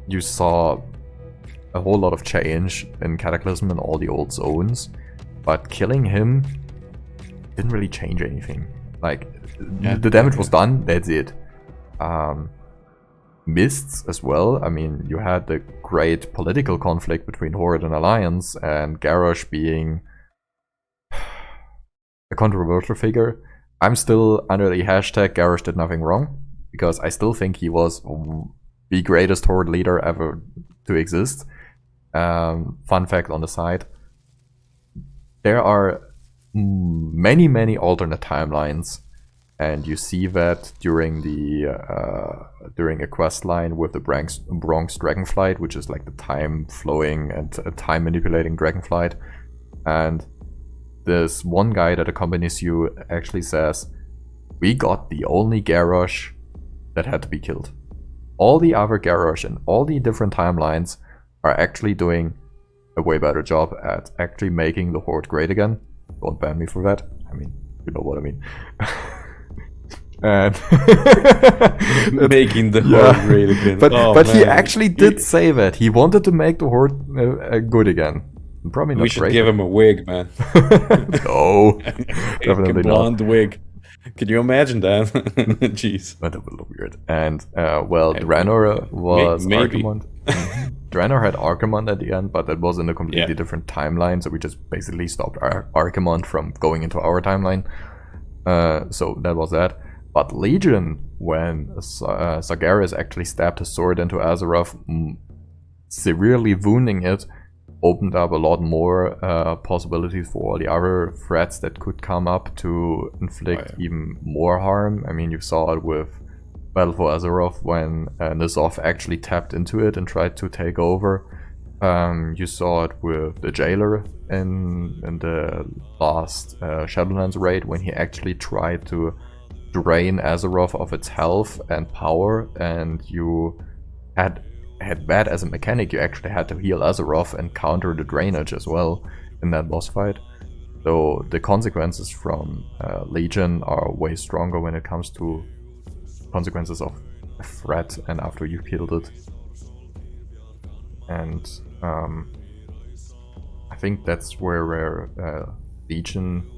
you saw a whole lot of change in Cataclysm and all the old zones, but killing him didn't really change anything. Like, the damage was done, that's it. Mists as well. I mean, you had the great political conflict between Horde and Alliance, and Garrosh being a controversial figure. I'm still under the hashtag Garrosh did nothing wrong, because I still think he was the greatest Horde leader ever to exist. Fun fact on the side, there are many alternate timelines, and you see that during a quest line with the Bronx Dragonflight, which is like the time flowing and time manipulating Dragonflight. And this one guy that accompanies you actually says, "We got the only Garrosh that had to be killed. All the other Garrosh in all the different timelines are actually doing a way better job at actually making the Horde great again." Don't ban me for that. I mean, you know what I mean. And making the Horde great again. But he actually did say that. He wanted to make the Horde good again. Probably not we should great. give him a wig, man. No. Definitely blonde not. wig. Could you imagine that? Jeez. That would look weird. And, Draenor was maybe. Archimonde. Draenor had Archimonde at the end, but that was in a completely different timeline, so we just basically stopped Archimonde from going into our timeline. So that was that. But Legion, when Sargeras actually stabbed his sword into Azeroth, severely wounding it, opened up a lot more possibilities for all the other threats that could come up to inflict even more harm. I mean, you saw it with Battle for Azeroth when N'Zoth actually tapped into it and tried to take over. You saw it with the Jailer in the last Shadowlands raid when he actually tried to drain Azeroth of its health and power, and you had that as a mechanic. You actually had to heal Azeroth and counter the drainage as well in that boss fight. So the consequences from Legion are way stronger when it comes to consequences of a threat and after you killed it. And I think that's where Legion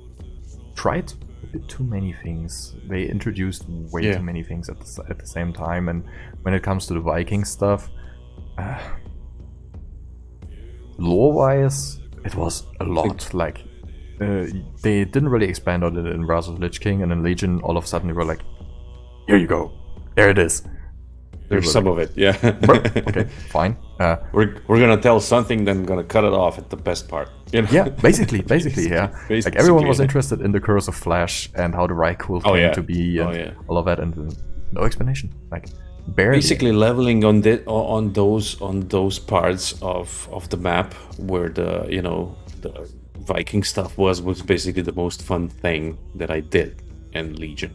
tried a bit too many things. They introduced way too many things at the same time, and when it comes to the Viking stuff, lore-wise, it was a lot. Like, they didn't really expand on it in Wrath of Lich King, and in Legion, all of a sudden they were like, "Here you go, there it is." There's some of it, yeah. Okay, fine. We're gonna tell something, then gonna cut it off at the best part. You know? Yeah, basically, yeah. Like, everyone was interested in the Curse of Flesh and how the Rykul came to be, and all of that, and no explanation. Like, barely. Basically, leveling on those parts of the map where the Viking stuff was basically the most fun thing that I did in Legion,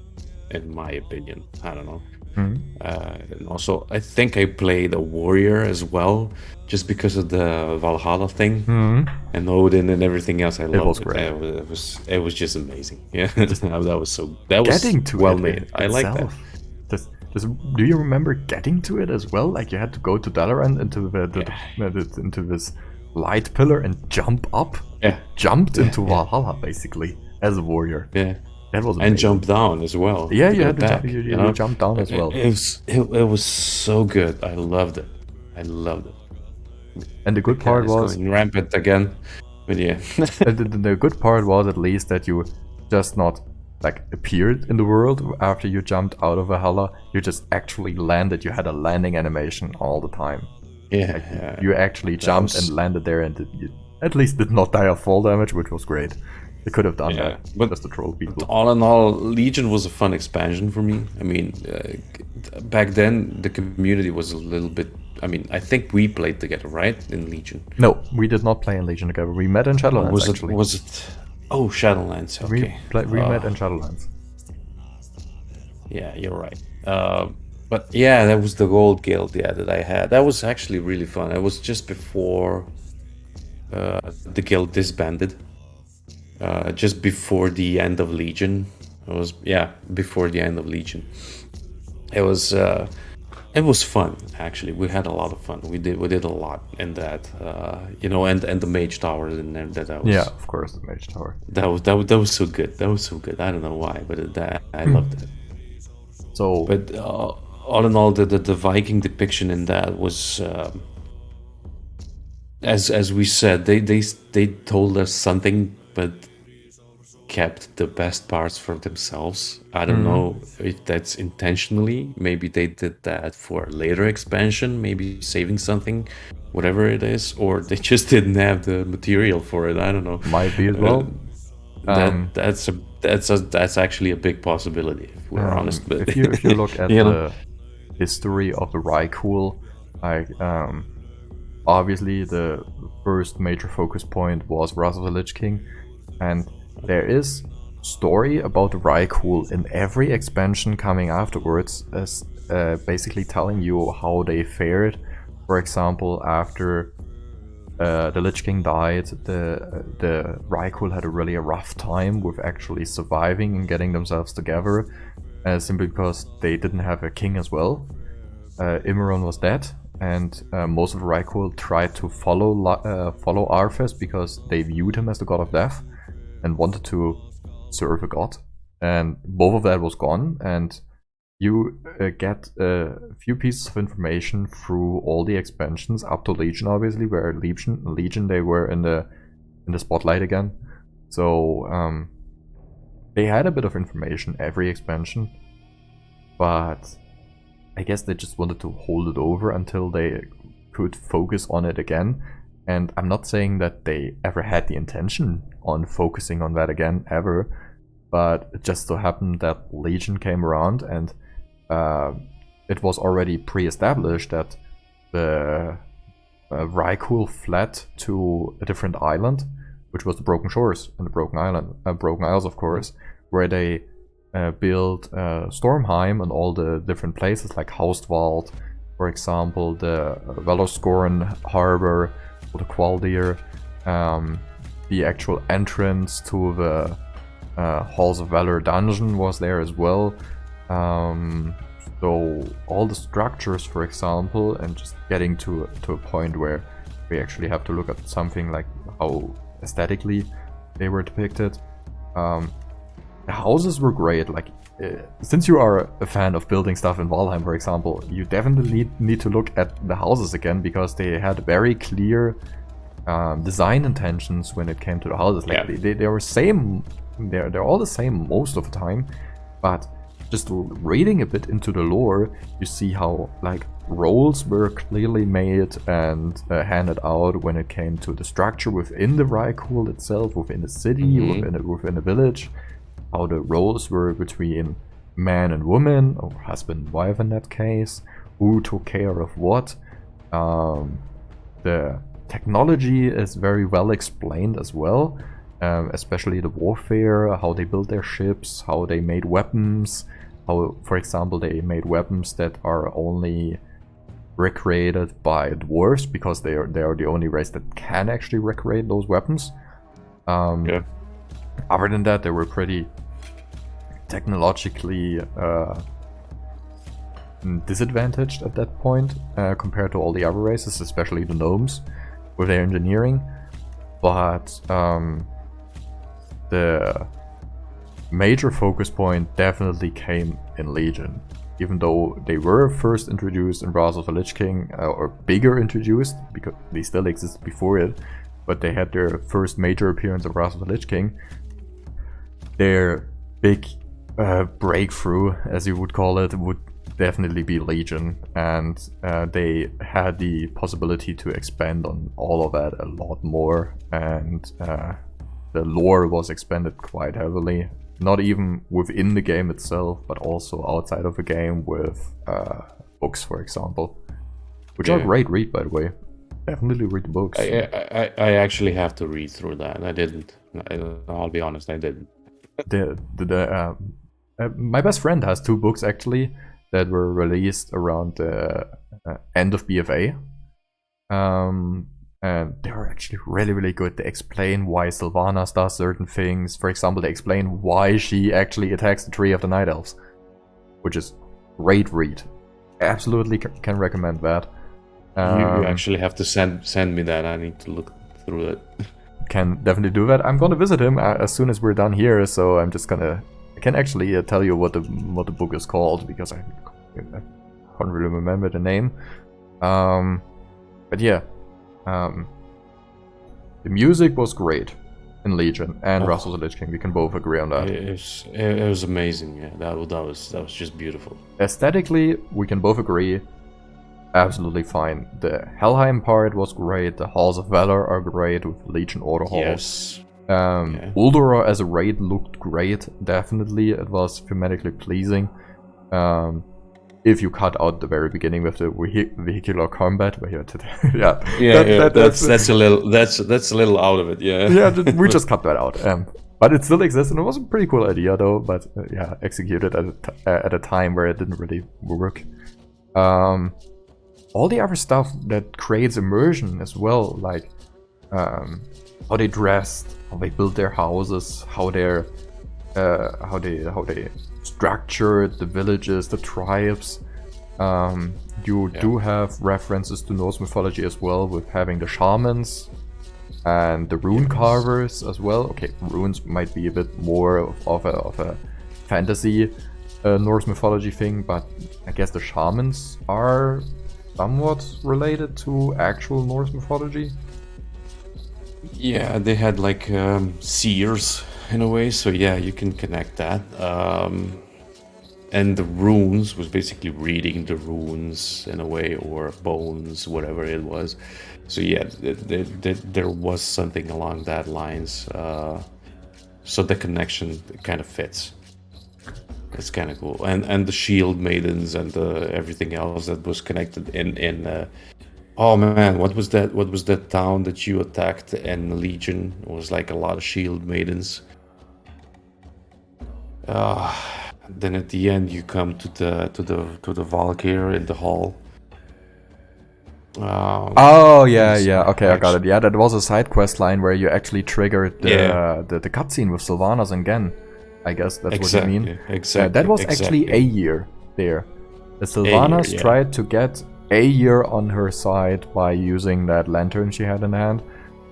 in my opinion. I don't know. And also, I think I played a warrior as well, just because of the Valhalla thing and Odin and everything else. I loved it. Was great. It was just amazing. Yeah, that was well made. I like that. Do you remember getting to it as well? Like you had to go to Dalaran into this light pillar and jump up. Yeah. Jumped into Valhalla basically as a warrior. Yeah. That was amazing. And jump down as well. Yeah, you had to jump. You jumped down as well. It was so good. I loved it. And the good part was going rampant again. But yeah. the good part was at least that you just not like appeared in the world after you jumped out of Valhalla. You just actually landed. You had a landing animation all the time. Yeah. Like you actually jumped and landed there, and you at least did not die of fall damage, which was great. They could have done that, but just to troll people. All in all, Legion was a fun expansion for me. I mean, back then the community was a little bit. I mean, I think we played together, right, in Legion? No, we did not play in Legion together. We met in Shadowlands. Was it? Oh, Shadowlands. Okay. We met in Shadowlands. Yeah, you're right. But yeah, that was the gold guild. Yeah, that I had. That was actually really fun. It was just before the guild disbanded. Just before the end of Legion. Before the end of Legion. It was fun actually. We had a lot of fun. We did a lot in that. And the Mage Tower in there. That was, yeah, of course, the Mage Tower. That was so good. That was so good. I don't know why, but I loved it. So, but all in all, the Viking depiction in that was. As we said, they told us something, but kept the best parts for themselves. I don't know if that's intentionally. Maybe they did that for a later expansion, maybe saving something, whatever it is, or they just didn't have the material for it. I don't know. Might be as well. That's actually a big possibility, if we're honest. But if you look at the history of the Rykul, like obviously the first major focus point was Wrath of the Lich King, and there is story about the Rykul in every expansion coming afterwards, as basically telling you how they fared. For example, after the Lich King died, the Rykul had a rough time with actually surviving and getting themselves together, simply because they didn't have a king as well. Imran was dead, and most of the Rykul tried to follow Arthas because they viewed him as the god of death and wanted to serve a god. And both of that was gone, and you get a few pieces of information through all the expansions up to Legion, obviously, where Legion they were in the spotlight again. So they had a bit of information every expansion, but I guess they just wanted to hold it over until they could focus on it again. And I'm not saying that they ever had the intention on focusing on that again, ever, but it just so happened that Legion came around, and it was already pre-established that the Rykul fled to a different island, which was the Broken Shores and the Broken Isles, of course, where they built Stormheim and all the different places like Haustwald, for example, the Veloscorn harbor, or the Qualdir, the actual entrance to the Halls of Valor dungeon was there as well. So all the structures, for example, and just getting to a point where we actually have to look at something like how aesthetically they were depicted. The houses were great. Like, since you are a fan of building stuff in Valheim, for example, you definitely need to look at the houses again, because they had very clear design intentions when it came to the houses. Like they were same. They're all the same most of the time, but just reading a bit into the lore, you see how like roles were clearly made and handed out when it came to the structure within the Rykul itself, within the city, within the village. How the roles were between man and woman, or husband and wife in that case, who took care of what. The technology is very well explained as well, especially the warfare, how they built their ships, how they made weapons, how, for example, they made weapons that are only recreated by dwarves, because they are the only race that can actually recreate those weapons. Other than that, they were pretty technologically disadvantaged at that point compared to all the other races, especially the gnomes with their engineering. But the major focus point definitely came in Legion. Even though they were first introduced in Wrath of the Lich King, or bigger introduced, because they still existed before it, but they had their first major appearance in Wrath of the Lich King. Their big breakthrough, as you would call it, would definitely be Legion, and they had the possibility to expand on all of that a lot more, and the lore was expanded quite heavily. Not even within the game itself, but also outside of the game with books, for example. Which are a great read, by the way. Definitely read the books. I actually have to read through that. I didn't. I'll be honest, I didn't. My best friend has 2 books, actually, that were released around the end of BFA. And they are actually really, really good. They explain why Sylvanas does certain things. For example, they explain why she actually attacks the Tree of the Night Elves, which is great read. Absolutely can recommend that. You actually have to send me that. I need to look through it. Can definitely do that. I'm gonna visit him as soon as we're done here, so I'm just gonna. I can actually tell you what the book is called, because I can't really remember the name. But yeah. The music was great in Legion and Wrath of the Lich King. We can both agree on that. It was amazing. Yeah, that was just beautiful. Aesthetically, we can both agree. Absolutely fine. The Helheim part was great. The Halls of Valor are great with Legion Order Halls. Yes. Uldora as a raid looked great. Definitely, it was thematically pleasing. If you cut out the very beginning with the vehicular combat, where you had to, that's a little out of it. Yeah, we just cut that out. But it still exists, and it was a pretty cool idea, though. But executed at a time where it didn't really work. All the other stuff that creates immersion as well, like how they dressed, how they built their houses, how they structured the villages, the tribes. You do have references to Norse mythology as well, with having the shamans and the rune carvers as well. Okay, runes might be a bit more of a fantasy Norse mythology thing, but I guess the shamans are somewhat related to actual Norse mythology. Yeah, they had like seers in a way, so yeah, you can connect that. And the runes was basically reading the runes in a way, or bones, whatever it was. So yeah, there was something along that lines. So the connection kind of fits. It's kind of cool. And the shield maidens and everything else that was connected in oh man, what was that town that you attacked in Legion? It was like a lot of shield maidens. Then at the end you come to the Valkyr in the hall. Okay, I got it. Yeah, that was a side quest line where you actually triggered the cutscene with Sylvanas and Gen. I guess that's what you mean. Exactly. That was actually a year there. The Sylvanas tried to get a year on her side by using that lantern she had in hand,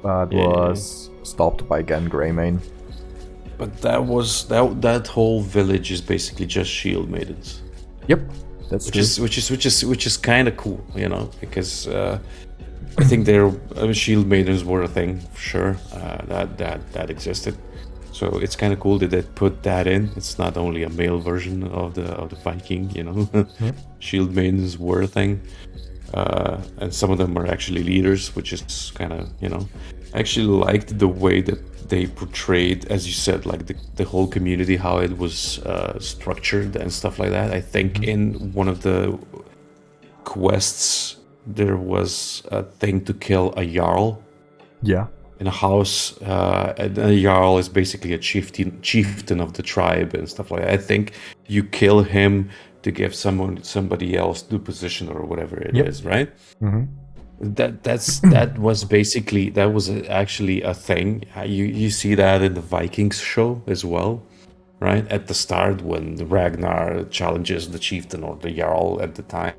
but was stopped by Gen Greymane. But that whole village is basically just shield maidens. Yep, that's true. Which is kind of cool, you know, because I think their shield maidens were a thing for sure. That existed. So it's kind of cool that they put that in. It's not only a male version of the Viking, you know. Shield maidens were a thing, and some of them are actually leaders, which is kind of, you know. I actually liked the way that they portrayed, as you said, like the whole community, how it was structured and stuff like that. I think in one of the quests there was a thing to kill a jarl. Yeah. In a house, and a jarl is basically a chieftain of the tribe and stuff like that. I think you kill him to give somebody else the position or whatever it is, right? Mm-hmm. That was actually a thing. You see that in the Vikings show as well. right? At the start, when the Ragnar challenges the chieftain or the Jarl at the time,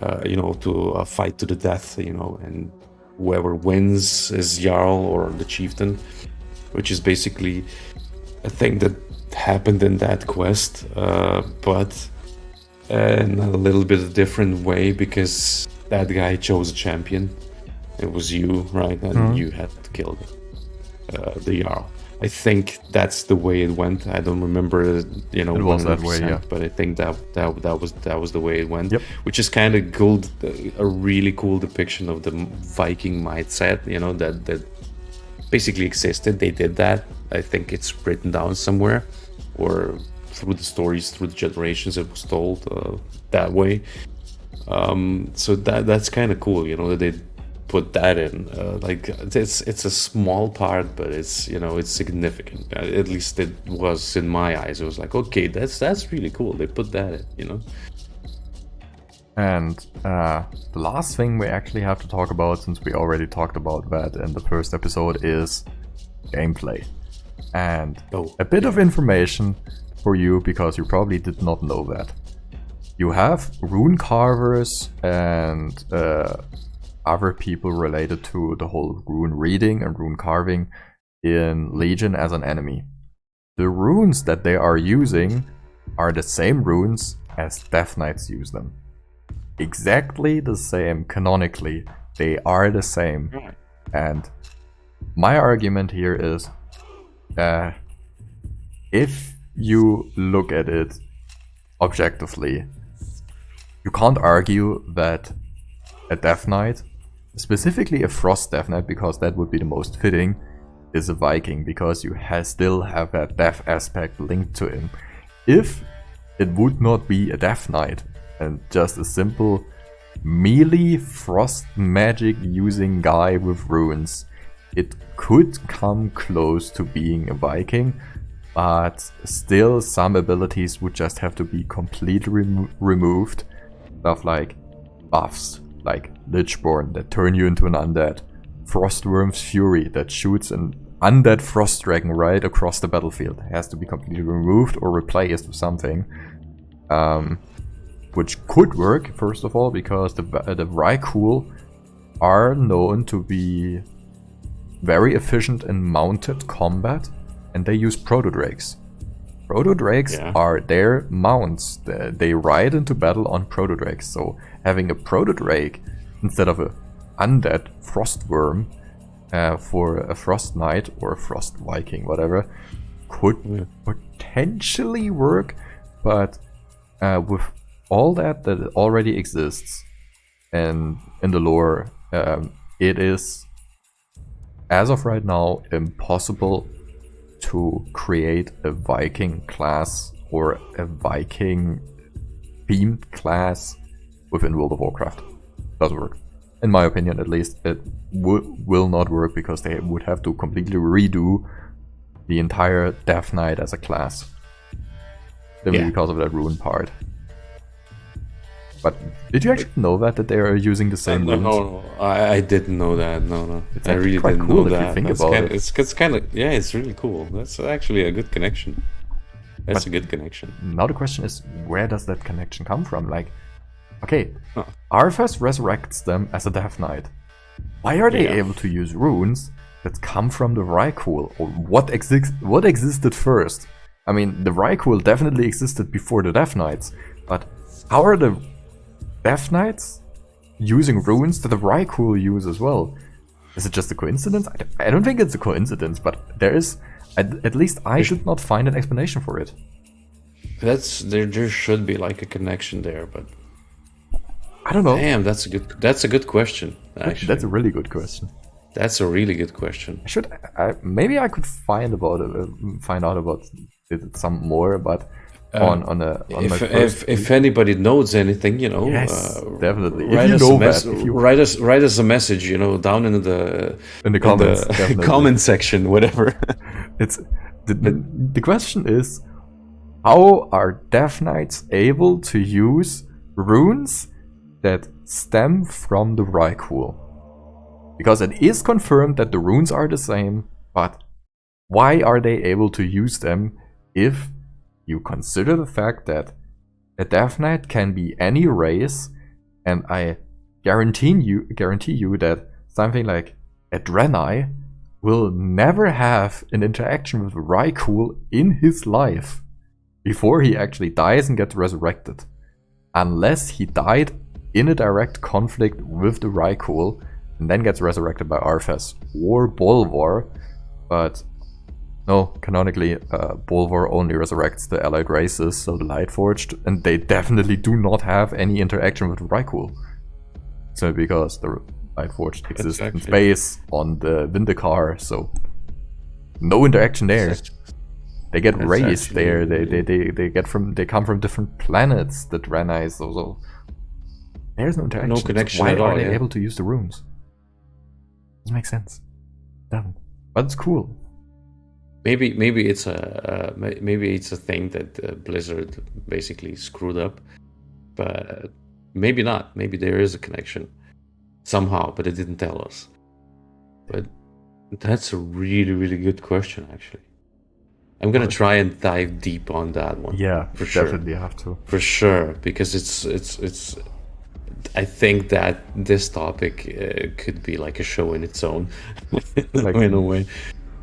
to a fight to the death, and whoever wins is Jarl or the chieftain, which is basically a thing that happened in that quest, but in a little bit different way, because that guy chose a champion. It was you, right? And you had to kill the Jarl. I think that's the way it went. I don't remember, it was that way, yeah. but I think that was the way it went. Yep. Which is kind of cool, a really cool depiction of the Viking mindset, that basically existed. They did that. I think it's written down somewhere, or through the stories, through the generations, it was told that way. So that's kind of cool, that they put that in. Like it's a small part, but it's it's significant. At least it was in my eyes. It was like, okay, that's really cool. They put that in, And the last thing we actually have to talk about, since we already talked about that in the first episode, is gameplay. And a bit of information for you, because you probably did not know that. You have rune carvers and other people related to the whole rune reading and rune carving in Legion as an enemy. The runes that they are using are the same runes as Death Knights use them. Exactly the same, canonically. They are the same. And my argument here is, if you look at it objectively, you can't argue that a Death Knight, specifically a Frost Death Knight, because that would be the most fitting, is a Viking, because you still have that death aspect linked to him. If it would not be a Death Knight and just a simple melee frost magic using guy with runes, it could come close to being a Viking, but still some abilities would just have to be completely removed. Stuff like buffs, like Lichborn that turn you into an undead, Frostworm's Fury that shoots an undead frost dragon right across the battlefield. It has to be completely removed or replaced with something. Which could work, first of all, because the Vrykul are known to be very efficient in mounted combat, and they use Protodrakes. Protodrakes are their mounts. They ride into battle on Protodrakes, so having a Protodrake instead of a undead Frostworm for a Frost Knight or a Frost Viking, whatever, could potentially work, but with all that already exists and in the lore, it is, as of right now, impossible to create a Viking class or a Viking themed class within World of Warcraft. Doesn't work. In my opinion, at least, it will not work, because they would have to completely redo the entire Death Knight as a class. Simply because of that rune part. But did you actually know that they are using the same runes? No, I didn't know that. No. It's I really quite didn't cool know if that. you think about it. It's kind of, it's really cool. That's actually a good connection. That's a good connection. Now the question is, where does that connection come from? Like, okay, Arthas resurrects them as a Death Knight. Why are they able to use runes that come from the Vrykul? Or what existed first? I mean, the Vrykul definitely existed before the Death Knights, but how are the Death Knights using runes that the Vrykul use as well? Is it just a coincidence? I don't think it's a coincidence, but there is, at least I did not find an explanation for it. There should be like a connection there, but I don't know. Damn, that's a good question. Actually, that's a really good question. That's a really good question. Maybe I could find out about it some more, but if anybody knows anything, yes, definitely. Write us a message, down in the comments, comment section, whatever. It's the question is, how are Death Knights able to use runes that stem from the Vrykul? Because it is confirmed that the runes are the same, but why are they able to use them if you consider the fact that a Death Knight can be any race, and I guarantee you that something like a Draenei will never have an interaction with Rykul in his life before he actually dies and gets resurrected. Unless he died in a direct conflict with the Rykul and then gets resurrected by Arthas or Bolvar. But no, canonically, Bolvar only resurrects the allied races, so the Lightforged, and they definitely do not have any interaction with Rykul. So because the Lightforged exists in space on the Vindicar, so no interaction there. They get raised there. They come from different planets. The Draenei, so there's no interaction. No connection Why at all. are they able to use the runes? Doesn't make sense. Doesn't. But it's cool. Maybe it's a thing that Blizzard basically screwed up, but maybe not. Maybe there is a connection somehow, but it didn't tell us. But that's a really, really good question, actually. I'm gonna try and dive deep on that one. Yeah, for sure. Definitely have to. For sure, because it's. I think that this topic could be like a show in its own, like, in a way.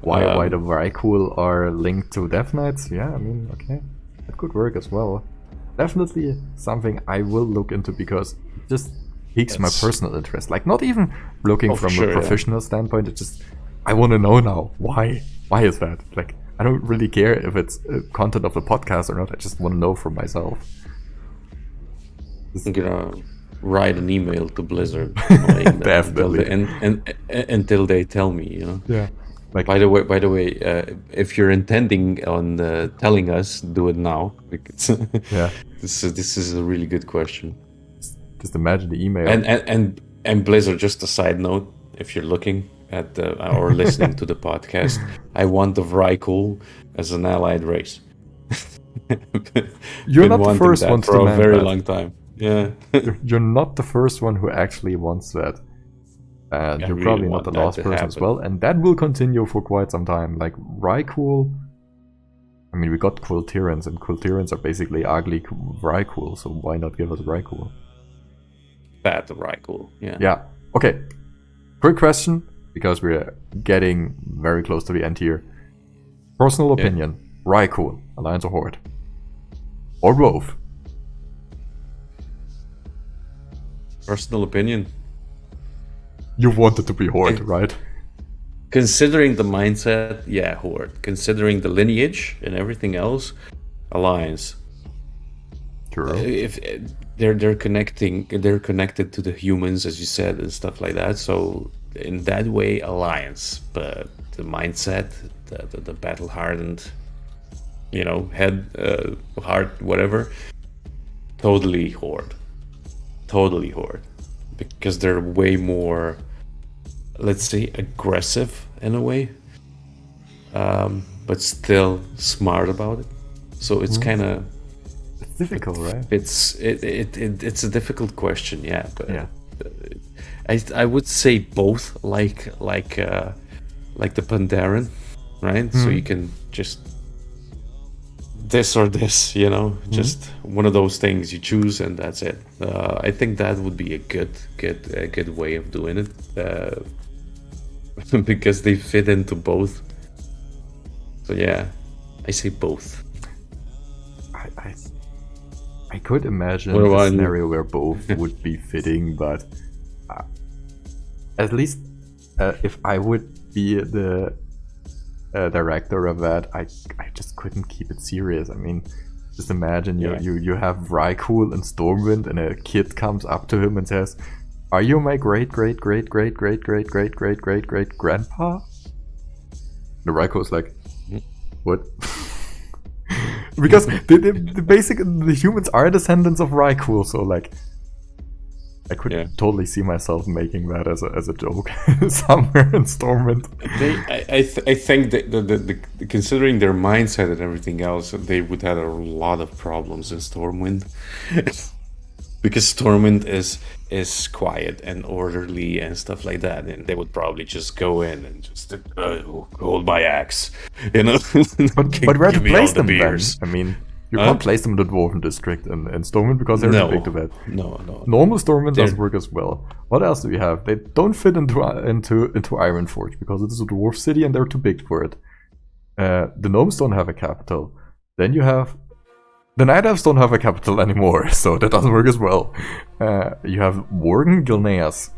Why the Rykul are linked to Death Knights? Yeah, I mean, okay, that could work as well. Definitely something I will look into because it just piques my personal interest. Like, not even looking from a professional standpoint. It's just I want to know now why. Why is that? Like, I don't really care if it's content of the podcast or not. I just want to know for myself. I'm gonna write an email to Blizzard Definitely. until they tell me, you know. Yeah. Like, by the way, if you're intending on telling us, do it now. Yeah. This is a really good question. Just imagine the email. And Blizzard, just a side note, if you're looking at or listening to the podcast, I want the Rykul as an allied race. You're not the first one to for demand a very that. long time. Yeah. You're not the first one who actually wants that. And you're really probably not the last person as well. And that will continue for quite some time. Like, Rykul... I mean, we got Quilterans, and Quilterans are basically ugly Rykul, so why not give us Rykul? Bad Rykul, yeah. Yeah. Okay. Quick question, because we're getting very close to the end here. Personal opinion. Rykul, Alliance or Horde? Or both? Personal opinion. You want it to be Horde, right? Considering the mindset, yeah, Horde. Considering the lineage and everything else, Alliance. True. If they're connected to the humans, as you said, and stuff like that. So in that way, Alliance. But the mindset, the battle hardened, you know, heart, whatever. Totally Horde. Totally Horde. Because they're way more, let's say, aggressive in a way, but still smart about it. So it's kind of difficult, right? It's a difficult question, yeah. But yeah. I would say both, like the Pandaren, right? So you can just this or this, you know, just one of those things you choose and that's it. I think that would be a good way of doing it, because they fit into both. So yeah, I say both. I could imagine a scenario where both would be fitting, but at least if I would be the director of that, I just couldn't keep it serious. I mean, just imagine you have Rykul and Stormwind, and a kid comes up to him and says, "Are you my great grandpa?" The Rykul's like, "What?" Because the humans are descendants of Rykul, so like, I could totally see myself making that as a joke somewhere in Stormwind. I think that considering their mindset and everything else, they would have a lot of problems in Stormwind. because Stormwind is quiet and orderly and stuff like that, and they would probably just go in and just hold my axe, you know. But where to Give me all place the them then? beers. I mean, you can't place them in the Dwarven District and Stormwind because they're too big to that. No. Normal Stormwind doesn't work as well. What else do we have? They don't fit into Ironforge because it is a dwarf city and they're too big for it. The gnomes don't have a capital. Then you have... The Night Elves don't have a capital anymore, so that doesn't work as well. You have Worgen Gilneas.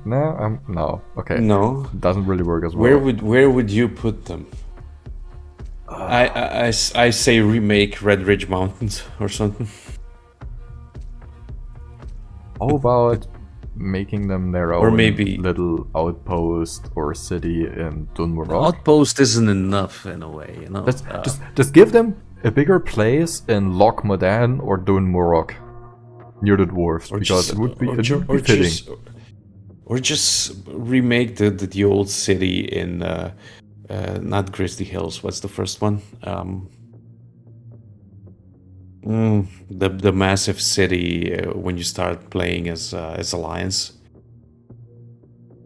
No. Okay. No. Doesn't really work as well. Where would you put them? I say remake Red Ridge Mountains or something. How about making them their own Or maybe little outpost or city in Dunmorog? Outpost isn't enough in a way, you know. Just give them a bigger place in Loch Modan or Dunmorog near the dwarves, because it would be fitting. Or just remake the old city in not Grizzly Hills. What's the first one? The massive city when you start playing as Alliance,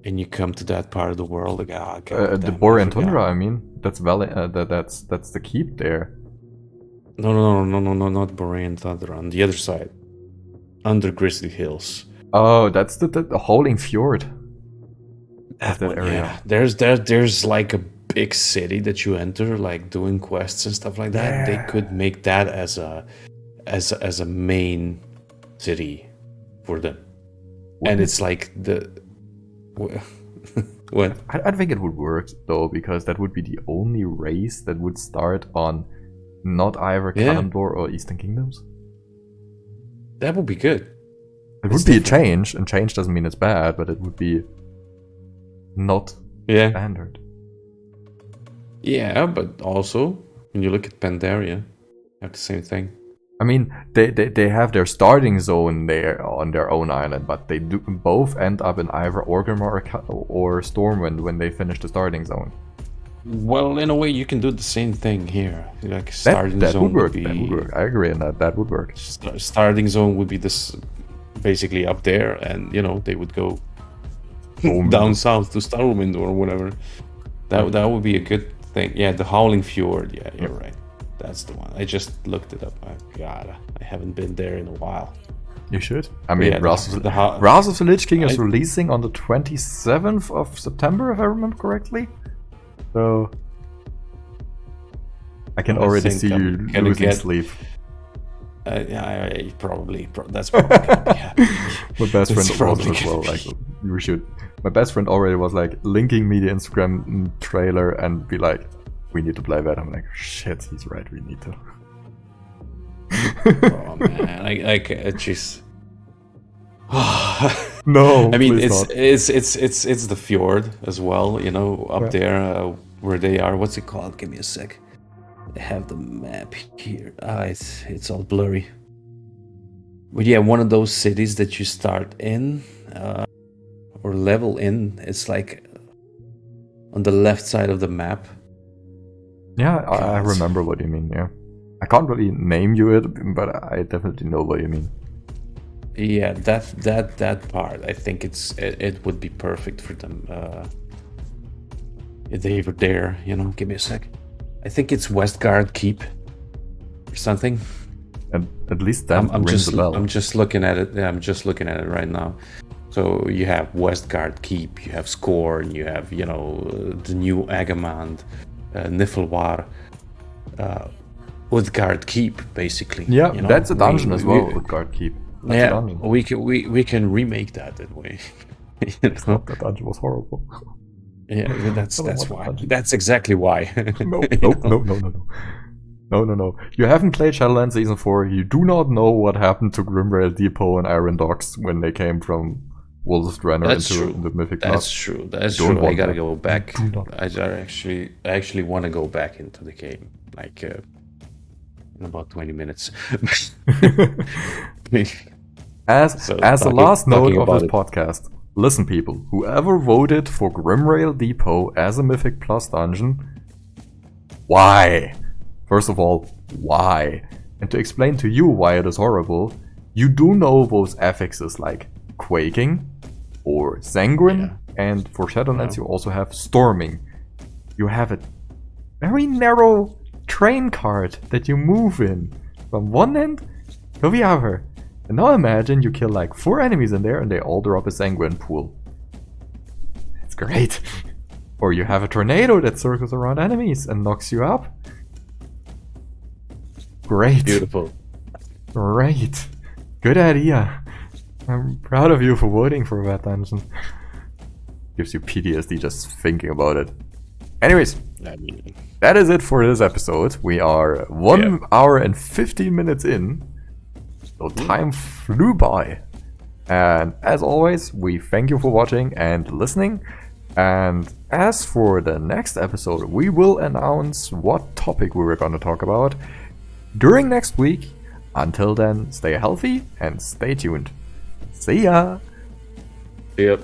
and you come to that part of the world. The Borean Tundra. I mean, that's that's the keep there. No, not Borean Tundra. On the other side, under Grizzly Hills. Oh, that's the Howling Fjord. That area. Yeah. There's like a big city that you enter, like doing quests and stuff like that. Yeah. They could make that as a main city for them. And it's like the what? I think it would work though, because that would be the only race that would start on not either Kalimdor or Eastern Kingdoms. That would be good. It would be a change, and change doesn't mean it's bad, but it would be not standard. Yeah, but also when you look at Pandaria, you have the same thing. I mean, they have their starting zone there on their own island, but they do both end up in either Orgrimmar or Stormwind when they finish the starting zone. Well, in a way, you can do the same thing here. Like starting that zone would work. Be, that would work. I agree on that. That would work. Starting zone would be this, basically up there, and they would go down south to Stormwind or whatever. That would be a good thing. Yeah, the Howling Fjord. Yeah, you're right. That's the one. I just looked it up. I haven't been there in a while. You should. I mean, Wrath of the Lich King is releasing on the 27th of September, if I remember correctly. So I can already see you losing sleep. Probably. That's probably gonna be happening. My best friend also as well. Like, you should. My best friend already was like linking me the Instagram trailer and be like, "We need to play that." I'm like, "Shit, he's right. We need to." Oh man, I just. No, I mean it's the fjord as well, up there where they are. What's it called? Give me a sec. I have the map here. It's all blurry. But yeah, one of those cities that you start in or level in. It's like on the left side of the map. Yeah, I remember what you mean. Yeah, I can't really name you it, but I definitely know what you mean. Yeah, that part, I think it would be perfect for them if they were there. Give me a sec. I think it's Westguard Keep or something. At least that rings a bell. I'm just looking at it. Yeah, I'm just looking at it right now. So you have Westguard Keep, you have Scorn, you have the new Agamand, Niflwar, Utgard Keep, basically. Yeah, that's a dungeon as well. Utgard Keep. We can remake that way. The dungeon was horrible. Yeah, that's why. That's exactly why. No. You haven't played Shadowlands Season 4. You do not know what happened to Grimrail Depot and Iron Docks when they came from Wolves Drenner into the Mythic Plus. That's true. I gotta go back. I actually want to go back into the game, like in about 20 minutes. As the last note of this podcast, listen, people, whoever voted for Grimrail Depot as a Mythic Plus dungeon, why? First of all, why? And to explain to you why it is horrible, You do know those affixes like quaking or sanguine, and for Shadowlands you also have storming. You have a very narrow train cart that you move in from one end to the other. And now imagine you kill like 4 enemies in there and they all drop a sanguine pool. It's great. Or you have a tornado that circles around enemies and knocks you up. Great. Beautiful. Great. Good idea. I'm proud of you for voting for that dungeon. Gives you PTSD just thinking about it. Anyways, that is it for this episode. We are 1 hour and 15 minutes in. So time flew by. And as always, we thank you for watching and listening. And as for the next episode, we will announce what topic we were going to talk about during next week. Until then, stay healthy and stay tuned. See ya! Yep.